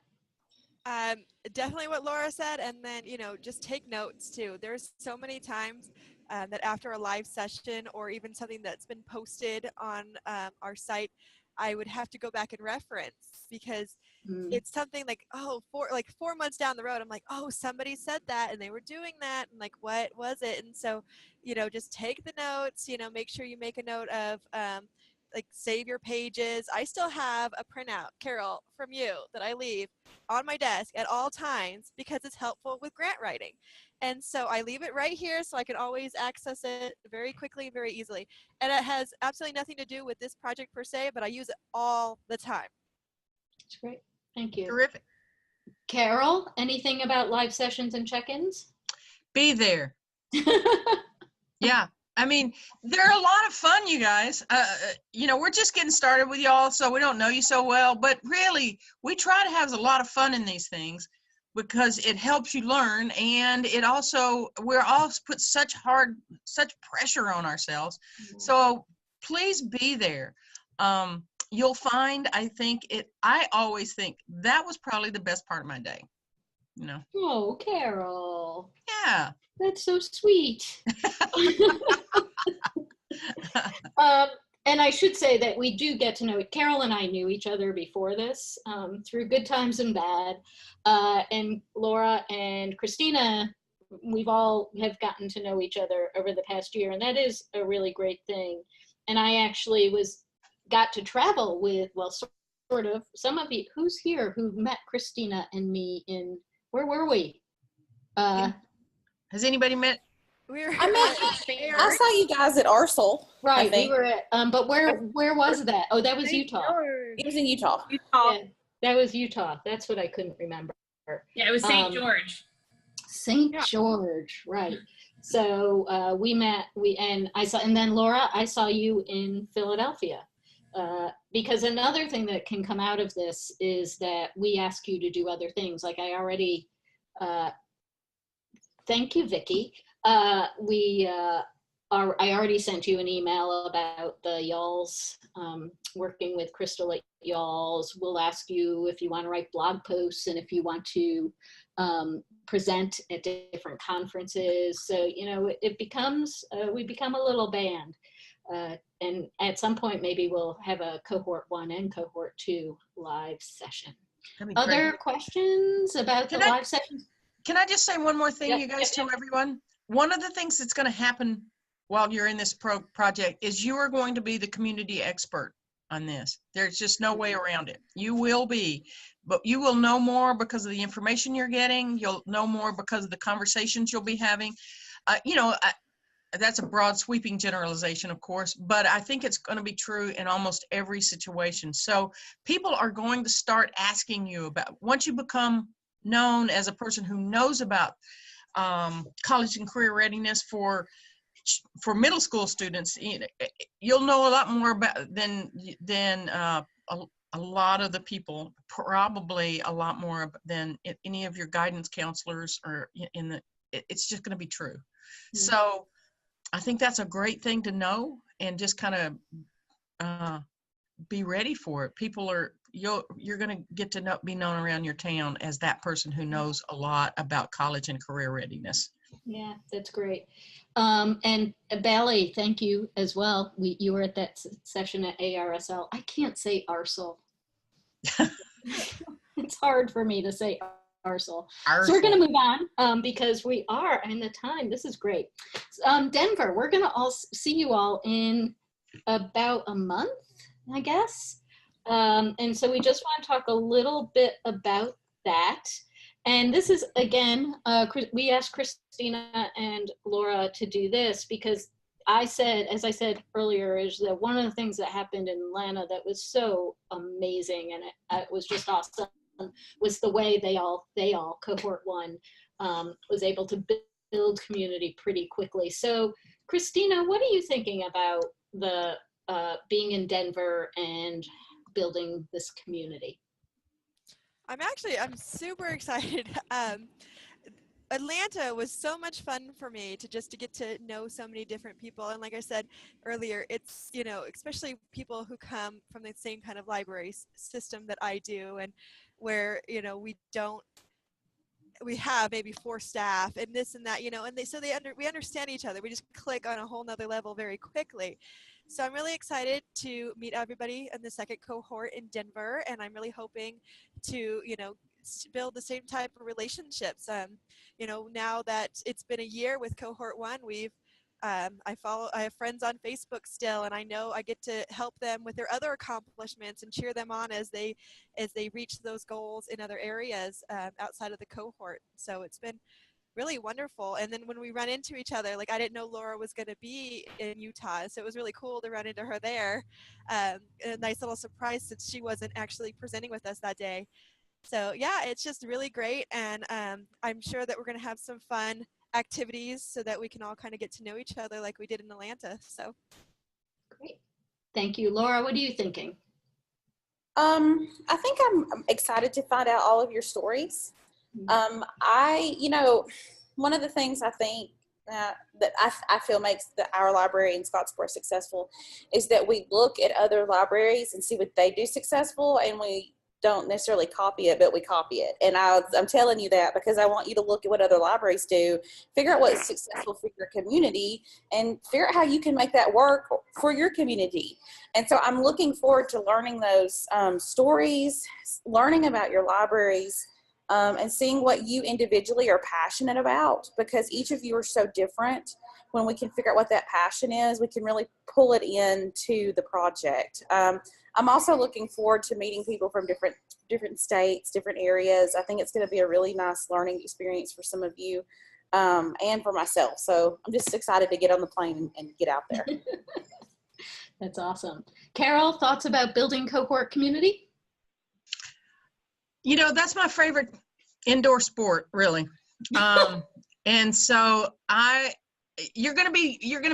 Definitely what Laura said, and then, you know, just take notes too. There's so many times that after a live session or even something that's been posted on our site, I would have to go back and reference, because it's something like, 4 months down the road, I'm like, oh, somebody said that and they were doing that, and like, what was it? And so, you know, just take the notes, you know, make sure you make a note of like, save your pages. I still have a printout, Carol, from you that I leave on my desk at all times because it's helpful with grant writing. And so I leave it right here so I can always access it very quickly and very easily. And it has absolutely nothing to do with this project per se, but I use it all the time. That's great. Thank you. Terrific. Carol, anything about live sessions and check-ins? Be there. Yeah. I mean, they're a lot of fun, you guys. You know, we're just getting started with y'all, so we don't know you so well, but really, we try to have a lot of fun in these things because it helps you learn, and it also, we're all put such pressure on ourselves. So please be there. You'll find, I always think that was probably the best part of my day, you know. Oh, Carol. Yeah. That's so sweet. And I should say that we do get to know, Carol and I knew each other before this, through good times and bad. And Laura and Christina, we've all have gotten to know each other over the past year, and that is a really great thing. And I actually got to travel with, well, sort of, some of you, who's here who met Christina and me where were we? Has anybody met? I saw you guys at Arsenal. Right, we were at, but where was that? Oh, that was Utah. It was in Utah. Yeah, that was Utah. That's what I couldn't remember. Yeah, it was St. George. St. George, right. So we met, and then Laura, I saw you in Philadelphia. Because another thing that can come out of this is that we ask you to do other things. Like I already, thank you, Vicki. I already sent you an email about the y'alls, working with Crystal at y'alls. We'll ask you if you want to write blog posts and if you want to present at different conferences. So, you know, it becomes, we become a little band. And at some point, maybe we'll have a cohort 1 and cohort 2 live session. Other questions about the live sessions? Can I just say one more thing, Yep. you guys tell everyone? One of the things that's going to happen while you're in this project is you are going to be the community expert on this. There's just no way around it. You will be, but you will know more because of the information you're getting. You'll know more because of the conversations you'll be having. You know, that's a broad sweeping generalization, of course, but I think it's going to be true in almost every situation. So people are going to start asking you about, once you become known as a person who knows about college and career readiness for for middle school students, you'll know a lot more about than a lot of the people, probably a lot more than any of your guidance counselors or it's just going to be true. Mm-hmm. So I think that's a great thing to know, and just kind of be ready for it. People are, you're going to get to be known around your town as that person who knows a lot about college and career readiness. Yeah, that's great. And Bally, thank you as well. You were at that session at ARSL. I can't say ARSL. It's hard for me to say ARSL. So we're going to move on because we are in the time. This is great. Denver, we're going to all see you all in about a month, I guess. And so we just want to talk a little bit about that. And this is, again, we asked Christina and Laura to do this because as I said earlier, is that one of the things that happened in Atlanta that was so amazing, and it was just awesome, was the way they all, Cohort 1, was able to build community pretty quickly. So Christina, what are you thinking about the being in Denver and building this community? I'm super excited. Atlanta was so much fun for me to get to know so many different people. And like I said earlier, it's, especially people who come from the same kind of library system that I do, and where, we have maybe 4 staff and this and that, and we understand each other. We just click on a whole nother level very quickly. So I'm really excited to meet everybody in the second cohort in Denver, and I'm really hoping to, build the same type of relationships. Now that it's been a year with Cohort 1, I have friends on Facebook still, and I know I get to help them with their other accomplishments and cheer them on as they reach those goals in other areas outside of the cohort. So it's been really wonderful. And then when we run into each other, like, I didn't know Laura was going to be in Utah, so it was really cool to run into her there. A nice little surprise since she wasn't actually presenting with us that day. So yeah, it's just really great, and I'm sure that we're going to have some fun activities so that we can all kind of get to know each other like we did in Atlanta. So great. Thank you. Laura, what are you thinking? I think I'm excited to find out all of your stories. One of the things I think that I feel makes our library in Scottsboro successful is that we look at other libraries and see what they do successful, and we don't necessarily copy it, but we copy it. And I'm telling you that because I want you to look at what other libraries do, figure out what's successful for your community, and figure out how you can make that work for your community. And so I'm looking forward to learning those stories, learning about your libraries, and seeing what you individually are passionate about, because each of you are so different. When we can figure out what that passion is, we can really pull it into the project. I'm also looking forward to meeting people from different states, different areas. I think it's going to be a really nice learning experience for some of you and for myself. So I'm just excited to get on the plane and get out there. That's awesome. Carol, thoughts about building cohort community? That's my favorite indoor sport, really. And so you're going to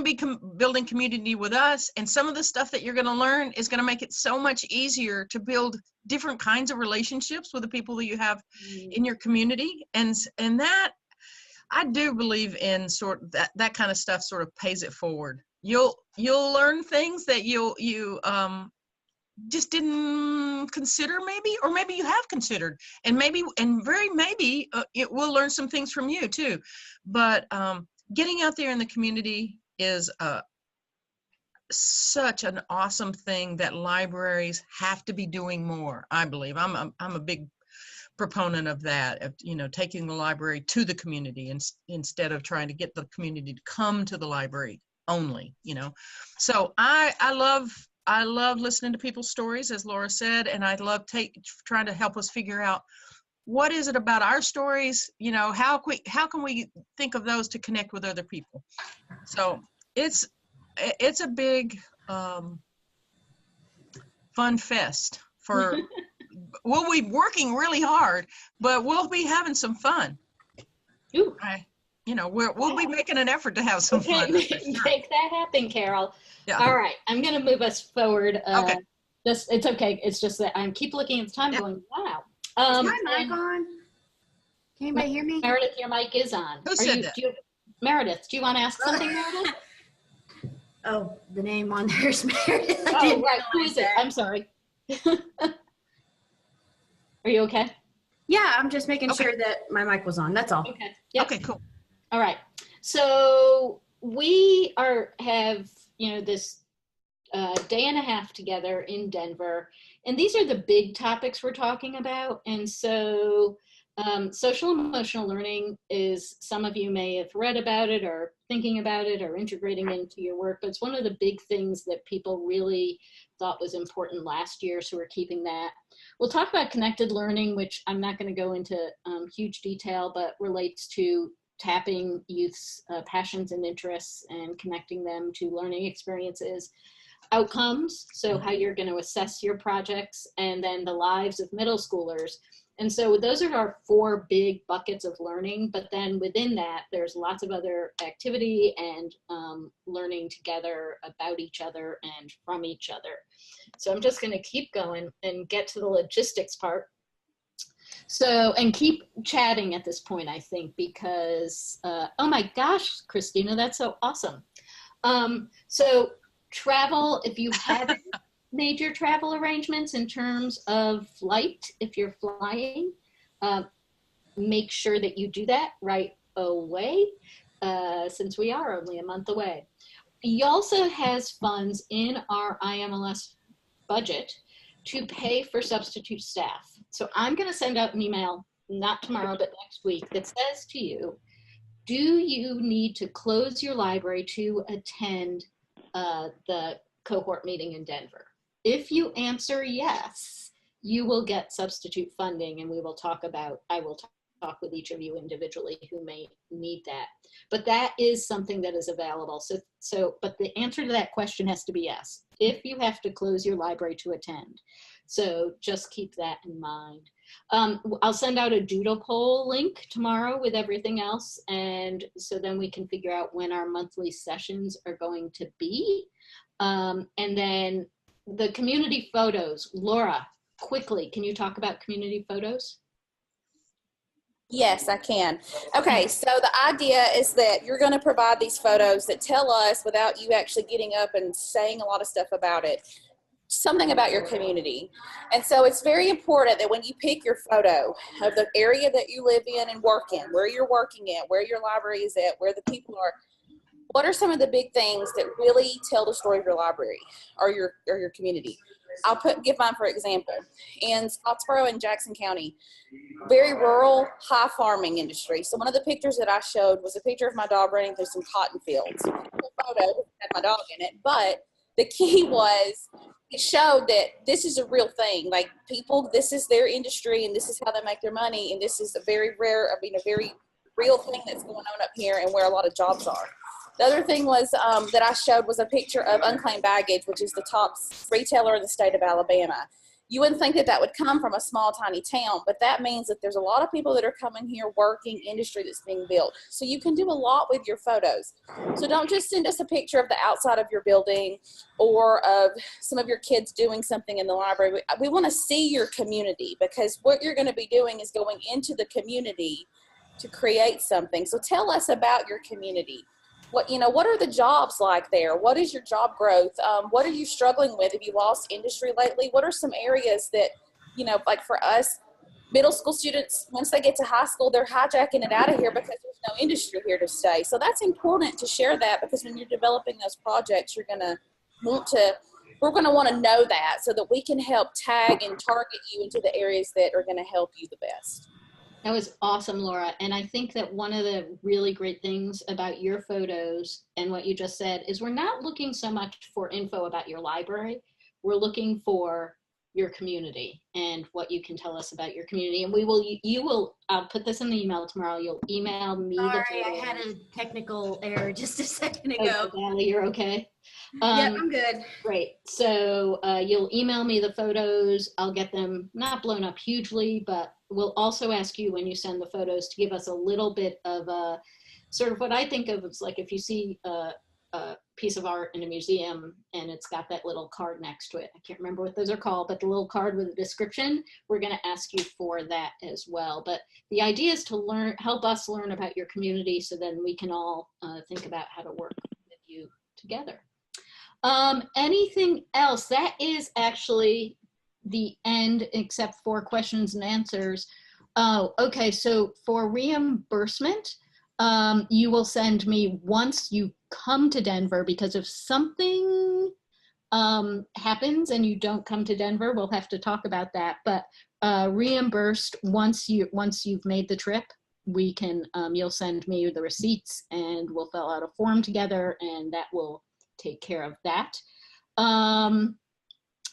be building community with us, and some of the stuff that you're going to learn is going to make it so much easier to build different kinds of relationships with the people that you have in your community. And that, I do believe in that kind of stuff sort of pays it forward. You'll learn things that you just didn't consider, or maybe you have considered, and maybe it will learn some things from you too. But getting out there in the community is such an awesome thing that libraries have to be doing more, I believe. I'm a big proponent of that, of taking the library to the community instead of trying to get the community to come to the library only. So I love listening to people's stories, as Laura said, and I love trying to help us figure out what is it about our stories, how can we think of those to connect with other people. So it's a big fun fest for we'll be working really hard, but we'll be having some fun. Ooh. you know, we'll be making an effort to have some fun. Okay, That's for sure. make that happen, Carol. Yeah. All right, I'm going to move us forward. Okay. It's okay. It's just that I keep looking at the time Yeah. going, wow. Is my mic on? Can anybody hear me? Meredith, your mic is on. Who said that? Meredith, do you want to ask something, Meredith? Oh, the name on there is Meredith. I Oh, didn't right. Who realize is it? that. I'm sorry. Are you okay? Yeah, I'm just making Okay. sure that my mic was on. That's all. Okay. Yep. Okay, cool. All right. So we have, this day and a half together in Denver, and these are the big topics we're talking about. And so social emotional learning is, some of you may have read about it or thinking about it or integrating into your work, but it's one of the big things that people really thought was important last year. So we're keeping that. We'll talk about connected learning, which I'm not going to go into huge detail, but relates to tapping youth's passions and interests and connecting them to learning experiences. Outcomes, so how you're going to assess your projects, and then the lives of middle schoolers. And so those are our 4 big buckets of learning, but then within that, there's lots of other activity and learning together about each other and from each other. So I'm just going to keep going and get to the logistics part. So, and keep chatting at this point, I think, because, oh my gosh, Christina, that's so awesome. So travel, if you have major travel arrangements in terms of flight, if you're flying, make sure that you do that right away, since we are only a month away. YALSA has funds in our IMLS budget to pay for substitute staff. So I'm going to send out an email, not tomorrow, but next week, that says to you, do you need to close your library to attend the cohort meeting in Denver? If you answer yes, you will get substitute funding, and I will talk with each of you individually who may need that. But that is something that is available. But the answer to that question has to be yes, if you have to close your library to attend. So just keep that in mind. I'll send out a doodle poll link tomorrow with everything else. And so then we can figure out when our monthly sessions are going to be. And then the community photos. Laura, quickly, can you talk about community photos? Yes, I can. Okay, so the idea is that you're going to provide these photos that tell us, without you actually getting up and saying a lot of stuff about it, something about your community. And so it's very important that when you pick your photo of the area that you live in and work in, where you're working at, where your library is at, where the people are, what are some of the big things that really tell the story of your library or your community? I'll give mine for example. In Scottsboro and Jackson County, very rural, high farming industry. So one of the pictures that I showed was a picture of my dog running through some cotton fields. The photo had my dog in it, but the key was it showed that this is a real thing. Like people, this is their industry and this is how they make their money. And this is a very rare, a very real thing that's going on up here and where a lot of jobs are. The other thing was that I showed was a picture of Unclaimed Baggage, which is the top retailer in the state of Alabama. You wouldn't think that that would come from a small, tiny town, but that means that there's a lot of people that are coming here working industry that's being built. So you can do a lot with your photos. So don't just send us a picture of the outside of your building or of some of your kids doing something in the library. We want to see your community, because what you're going to be doing is going into the community to create something. So tell us about your community. What are the jobs like there? What is your job growth? What are you struggling with? Have you lost industry lately? What are some areas that, like for us, middle school students, once they get to high school, they're hijacking it out of here because there's no industry here to stay. So that's important to share that, because when you're developing those projects, we're going to want to know that so that we can help tag and target you into the areas that are going to help you the best. That was awesome, Laura. And I think that one of the really great things about your photos and what you just said is we're not looking so much for info about your library. We're looking for your community and what you can tell us about your community. And I'll put this in the email tomorrow. You'll email me. Sorry, I had a technical error just a second ago. Valerie, you're okay? Yeah, I'm good. Great. So you'll email me the photos. I'll get them not blown up hugely, but we'll also ask you when you send the photos to give us a little bit of a sort of what I think of as like if you see a piece of art in a museum and it's got that little card next to it. I can't remember what those are called, but the little card with a description, we're going to ask you for that as well. But the idea is to help us learn about your community so then we can all think about how to work with you together. Anything else? That is actually the end except for questions and answers. Oh, okay. So for reimbursement, you will send me once you come to Denver, because if something happens and you don't come to Denver, we'll have to talk about that. But reimbursed once you've made the trip, we can you'll send me the receipts and we'll fill out a form together, and that will take care of that.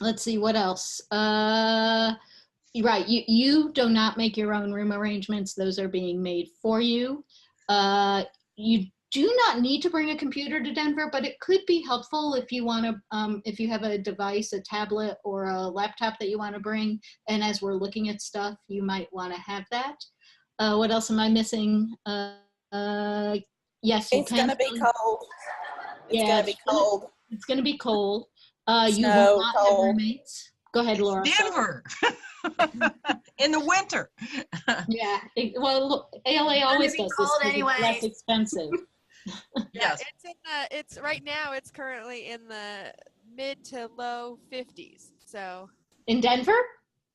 Let's see what else. Right, you do not make your own room arrangements; those are being made for you. You do not need to bring a computer to Denver, but it could be helpful if you want to, if you have a device, a tablet or a laptop that you want to bring. And as we're looking at stuff, you might want to have that. What else am I missing? Yes, you It's can. gonna be cold. It's gonna be cold. It's gonna be cold. You Snow, will not cold. have roommates. Go ahead, Laura. Denver in the winter. Yeah. Well, ALA always does this. Anyway. It's less expensive. Yes. It's right now. It's currently in the mid to low 50s. So. In Denver?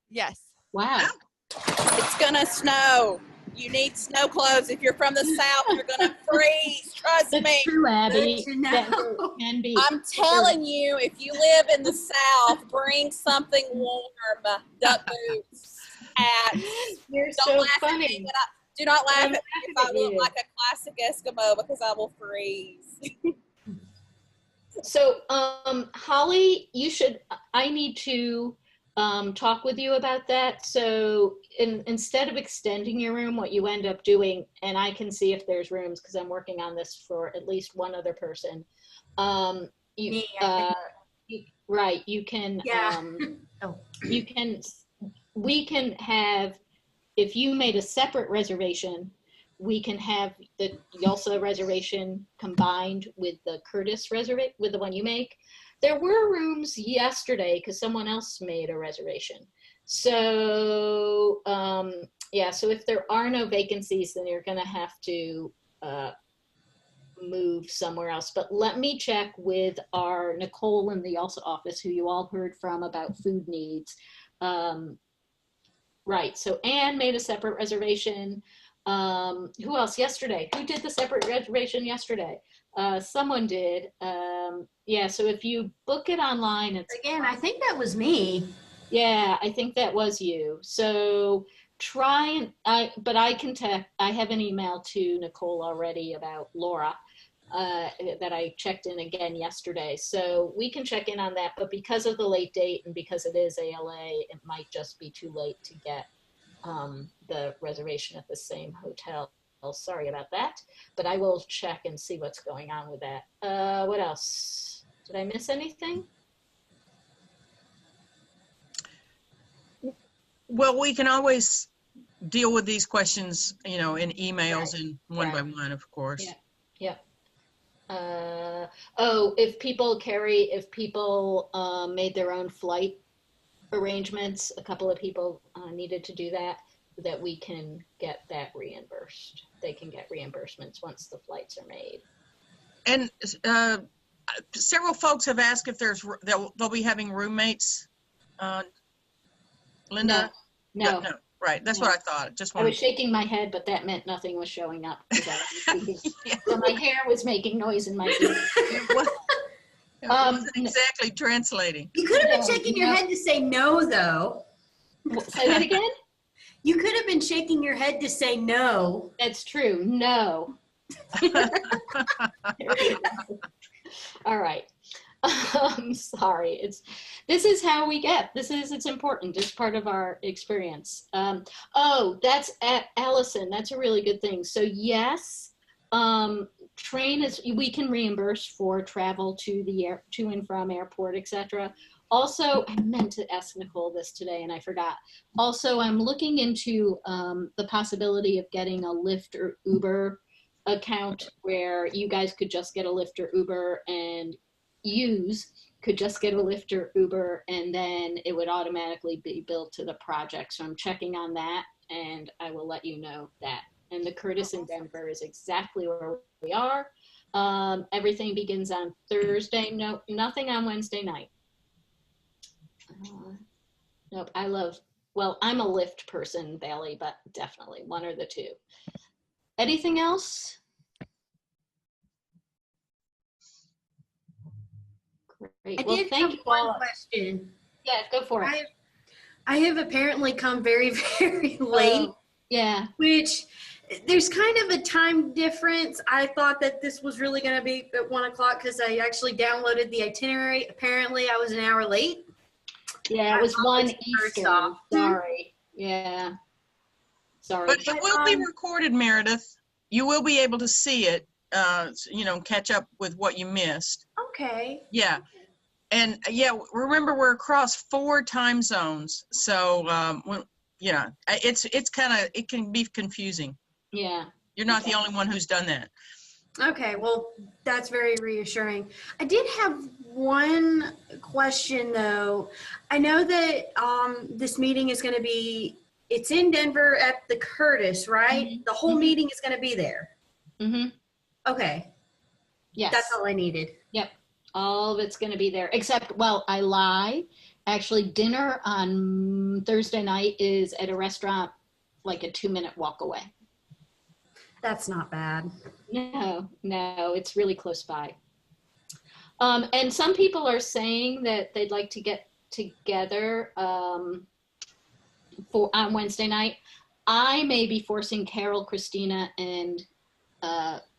Yes. Wow. It's gonna snow. You need snow clothes. If you're from the south, you're gonna freeze. Trust me. That's true, Abby. Good to know. Denver can be. I'm telling you, if you live in the south, bring something warm. Duck boots, hats. You're Don't so laugh at funny. me, do not laugh I'm at me if I laughing at look you. like a classic Eskimo, because I will freeze. So, Holly, I need to talk with you about that. So instead of extending your room, what you end up doing, and I can see if there's rooms because I'm working on this for at least one other person. Right, you can, Yeah. we can have, if you made a separate reservation, we can have the Yulsa reservation combined with the Curtis reservation, with the one you make. There were rooms yesterday because someone else made a reservation. So yeah, so if there are no vacancies, then you're gonna have to move somewhere else. But let me check with our Nicole in the Yulsa office, who you all heard from about food needs. Right, so Anne made a separate reservation. Who else yesterday? Who did the separate reservation yesterday? Someone did. Yeah, so if you book it online, it's Again, I think that was me. yeah, I think that was you. So try and but I can I have an email to Nicole already about Laura that I checked in again yesterday. So we can check in on that, but because of the late date and because it is ALA, it might just be too late to get the reservation at the same hotel. Sorry about that, but I will check and see what's going on with that. What else? Did I miss anything? Well, we can always deal with these questions, you know, in emails and one by one, of course. Yeah. Oh, if people made their own flight arrangements, a couple of people needed to do that we can get that reimbursed. They can get reimbursements once the flights are made. And several folks have asked if they'll be having roommates. Linda? No. Right, that's No. what I thought. Just I wanted was shaking my head, but that meant nothing was showing up. Yeah. So my hair was making noise in my ear. It wasn't exactly translating. You could have been shaking your head to say no, though. Say that again? You could have been shaking your head to say no. That's true. No. All right. I'm sorry. This is how we get. It's important. It's part of our experience. Oh, that's Allison. That's a really good thing. So yes, we can reimburse for travel to and from airport, etc. Also, I meant to ask Nicole this today and I forgot. Also, I'm looking into the possibility of getting a Lyft or Uber account where you guys could just get a Lyft or Uber and could just get a Lyft or Uber and then it would automatically be billed to the project. So I'm checking on that and I will let you know that. And the Curtis in Denver is exactly where we are. Everything begins on Thursday. No, nothing on Wednesday night. Nope, I'm a Lyft person, Bailey, but definitely one or the two. Anything else? Great. I did have one question. Yeah, go for it. I have apparently come very, very late. Yeah. Which there's kind of a time difference. I thought that this was really going to be at 1 o'clock because I actually downloaded the itinerary. Apparently I was an hour late. Yeah, it was 1 Eastern. Sorry. Yeah. Sorry. But it will be recorded, Meredith. You will be able to see it, catch up with what you missed. Okay. Yeah. And yeah, remember we're across 4 time zones. So, it can be confusing. Yeah. You're not the only one who's done that. Okay, well, that's very reassuring. I did have one question, though. I know that this meeting is going to be, it's in Denver at the Curtis, right? Mm-hmm. The whole meeting is going to be there. Mm-hmm. Okay. Yes. That's all I needed. Yep. All of it's going to be there, except, well, I lie. Actually, dinner on Thursday night is at a restaurant like a 2-minute walk away. That's not bad. No, it's really close by. And some people are saying that they'd like to get together on Wednesday night. I may be forcing Carol, Christina, and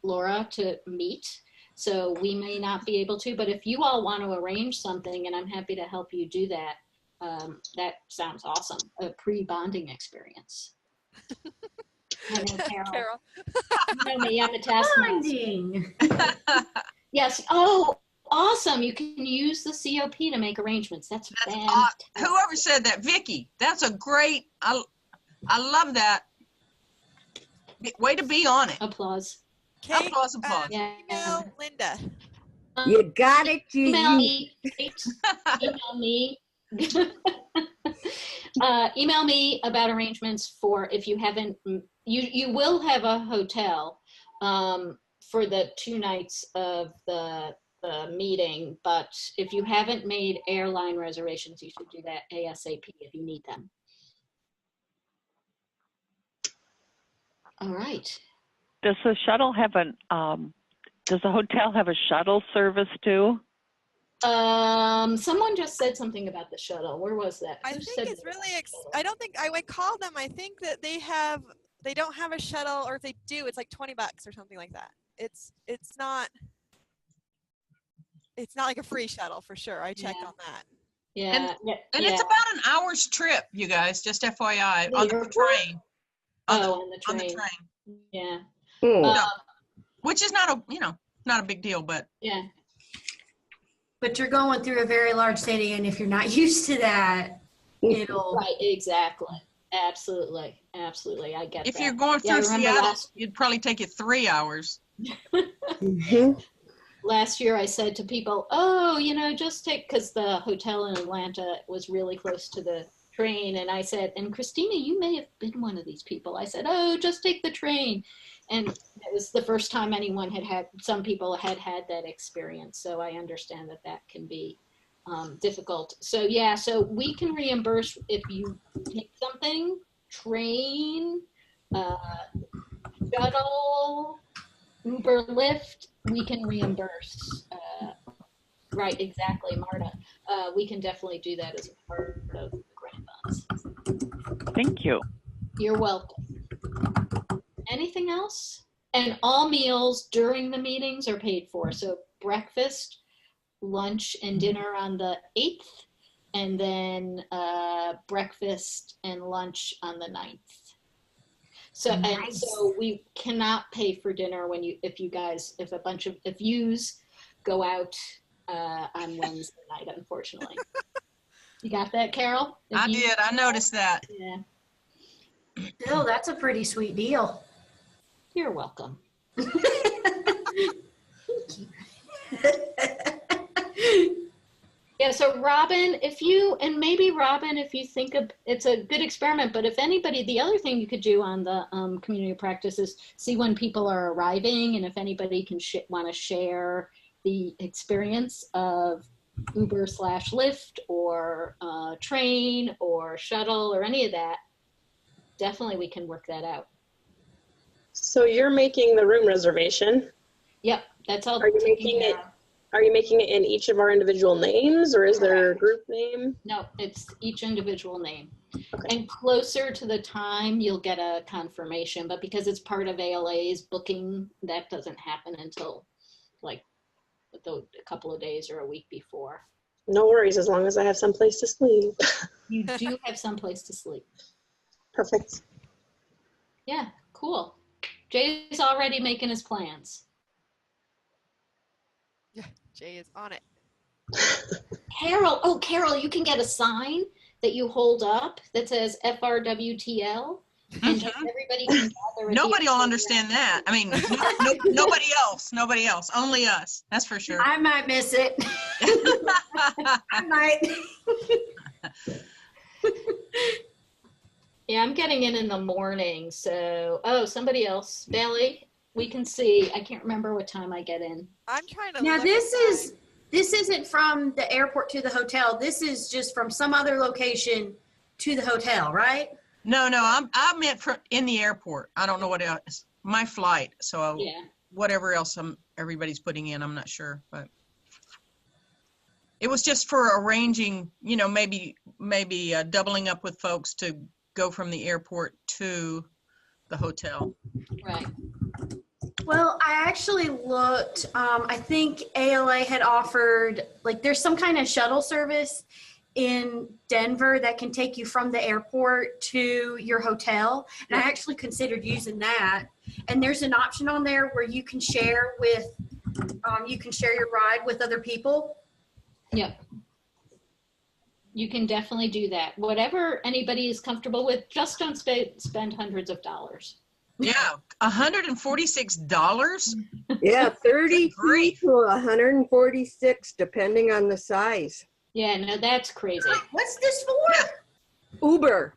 Laura to meet, so we may not be able to. But if you all want to arrange something, and I'm happy to help you do that, that sounds awesome. A pre-bonding experience. I know Carol. You know me, I'm a taskmaster. Yes. Oh, awesome. You can use the COP to make arrangements. That's fantastic. Whoever said that, Vicky, that's a great, I love that. Way to be on it. Applause. Kate, Applause. Yeah. email Linda. You got it, Email Gigi. me. Email me. Email me about arrangements for if you haven't. You will have a hotel for the 2 nights of the meeting, but if you haven't made airline reservations, you should do that ASAP if you need them. All right. Does the shuttle have does the hotel have a shuttle service too? Someone just said something about the shuttle. Where was that? I think it's really, I don't think, I would call them. I think that they don't have a shuttle, or if they do, it's like $20 or something like that. It's not like a free shuttle for sure. I checked on that. Yeah. And it's about an hour's trip, you guys, just FYI, on the train. On the train. Yeah. Which is not a big deal, but. Yeah. But you're going through a very large city, and if you're not used to that, it'll. Right, exactly. Absolutely. I get that. If you're going through Seattle, it'd probably take you 3 hours. Last year I said to people, just take, because the hotel in Atlanta was really close to the train. And I said, and Christina, you may have been one of these people. I said, just take the train. And it was the first time anyone some people had that experience. So I understand that can be difficult. So yeah, so we can reimburse if you take something, train, shuttle, Uber, Lyft, we can reimburse. Right, exactly, Marta. We can definitely do that as a part of the grant funds. Thank you. You're welcome. Anything else? And all meals during the meetings are paid for. So breakfast, lunch and dinner on the 8th, and then breakfast and lunch on the 9th. So, and Nice. so we cannot pay for dinner if a bunch of yous go out on Wednesday night, unfortunately. You got that, Carol? I did. I noticed that. Yeah. Bill, that's a pretty sweet deal. You're welcome. Yeah, so Robin, if you think of, it's a good experiment, but if anybody, the other thing you could do on the community practice is see when people are arriving, and if anybody can want to share the experience of Uber/Lyft or train or shuttle or any of that, definitely we can work that out. So you're making the room reservation? Yep, that's all. Are you making it? Are you making it in each of our individual names, or is there a group name? No, it's each individual name. Okay. And closer to the time, you'll get a confirmation, but because it's part of ALA's booking, that doesn't happen until like a couple of days or a week before. No worries, as long as I have someplace to sleep. You do have someplace to sleep. Perfect. Yeah, cool. Jay's already making his plans. Yeah, Jay is on it. Carol, you can get a sign that you hold up that says FRwtL, and just everybody can gather. Nobody will understand that. I mean, nobody else, only us. That's for sure. I might miss it. I might. Yeah, I'm getting in the morning, so, somebody else, Bailey, we can see. I can't remember what time I get in. I'm trying to. Now look this at isn't from the airport to the hotel. This is just from some other location to the hotel, right? No, I meant in the airport. I don't know what else. My flight. So Yeah. whatever else everybody's putting in, I'm not sure, but it was just for arranging, maybe doubling up with folks to go from the airport to the hotel. Right. Well, I actually looked. I think ALA had offered, like, there's some kind of shuttle service in Denver that can take you from the airport to your hotel. And I actually considered using that. And there's an option on there where you can share your ride with other people. Yep. You can definitely do that. Whatever anybody is comfortable with, just don't spend hundreds of dollars. Yeah, $146? Yeah, 33 to 146, depending on the size. Yeah, no, that's crazy. What's this for? Uber.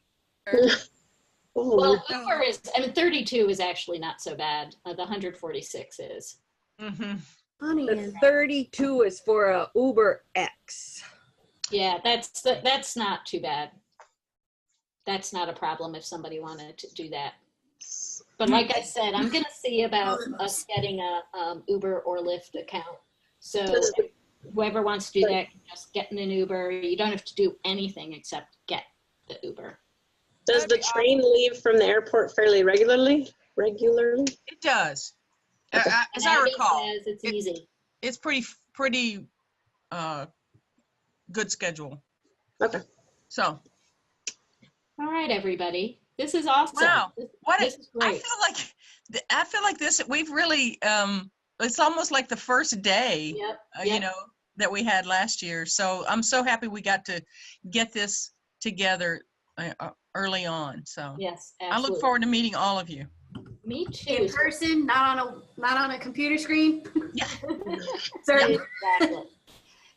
Well, Uber is, 32 is actually not so bad. The 146 is. Mm-hmm. The 32 is for a Uber X. Yeah, that's not too bad. That's not a problem if somebody wanted to do that. But like I said, I'm going to see about us getting a Uber or Lyft account. So whoever wants to do that, just get in an Uber. You don't have to do anything except get the Uber. Does the train leave from the airport fairly regularly? It does. As I recall, says it's easy. It's pretty good schedule. Okay. So. All right, everybody. This is awesome. Wow. This is great. I feel like this, we've really, it's almost like the first day, Yep. that we had last year. So I'm so happy we got to get this together early on. So yes, absolutely. I look forward to meeting all of you. Me too. In person, not on a computer screen. Yeah.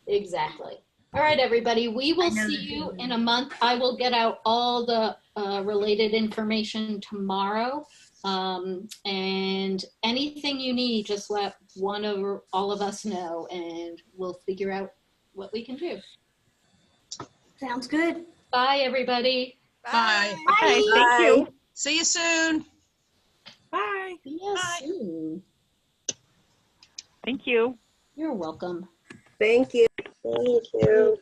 Exactly. All right, everybody. We will see you in a month. I will get out all the related information tomorrow. And anything you need, just let one or all of us know, and we'll figure out what we can do. Sounds good. Bye, everybody. Bye. Okay, thank you. See you soon. Bye. See you soon. Thank you. You're welcome. Thank you. Thank you.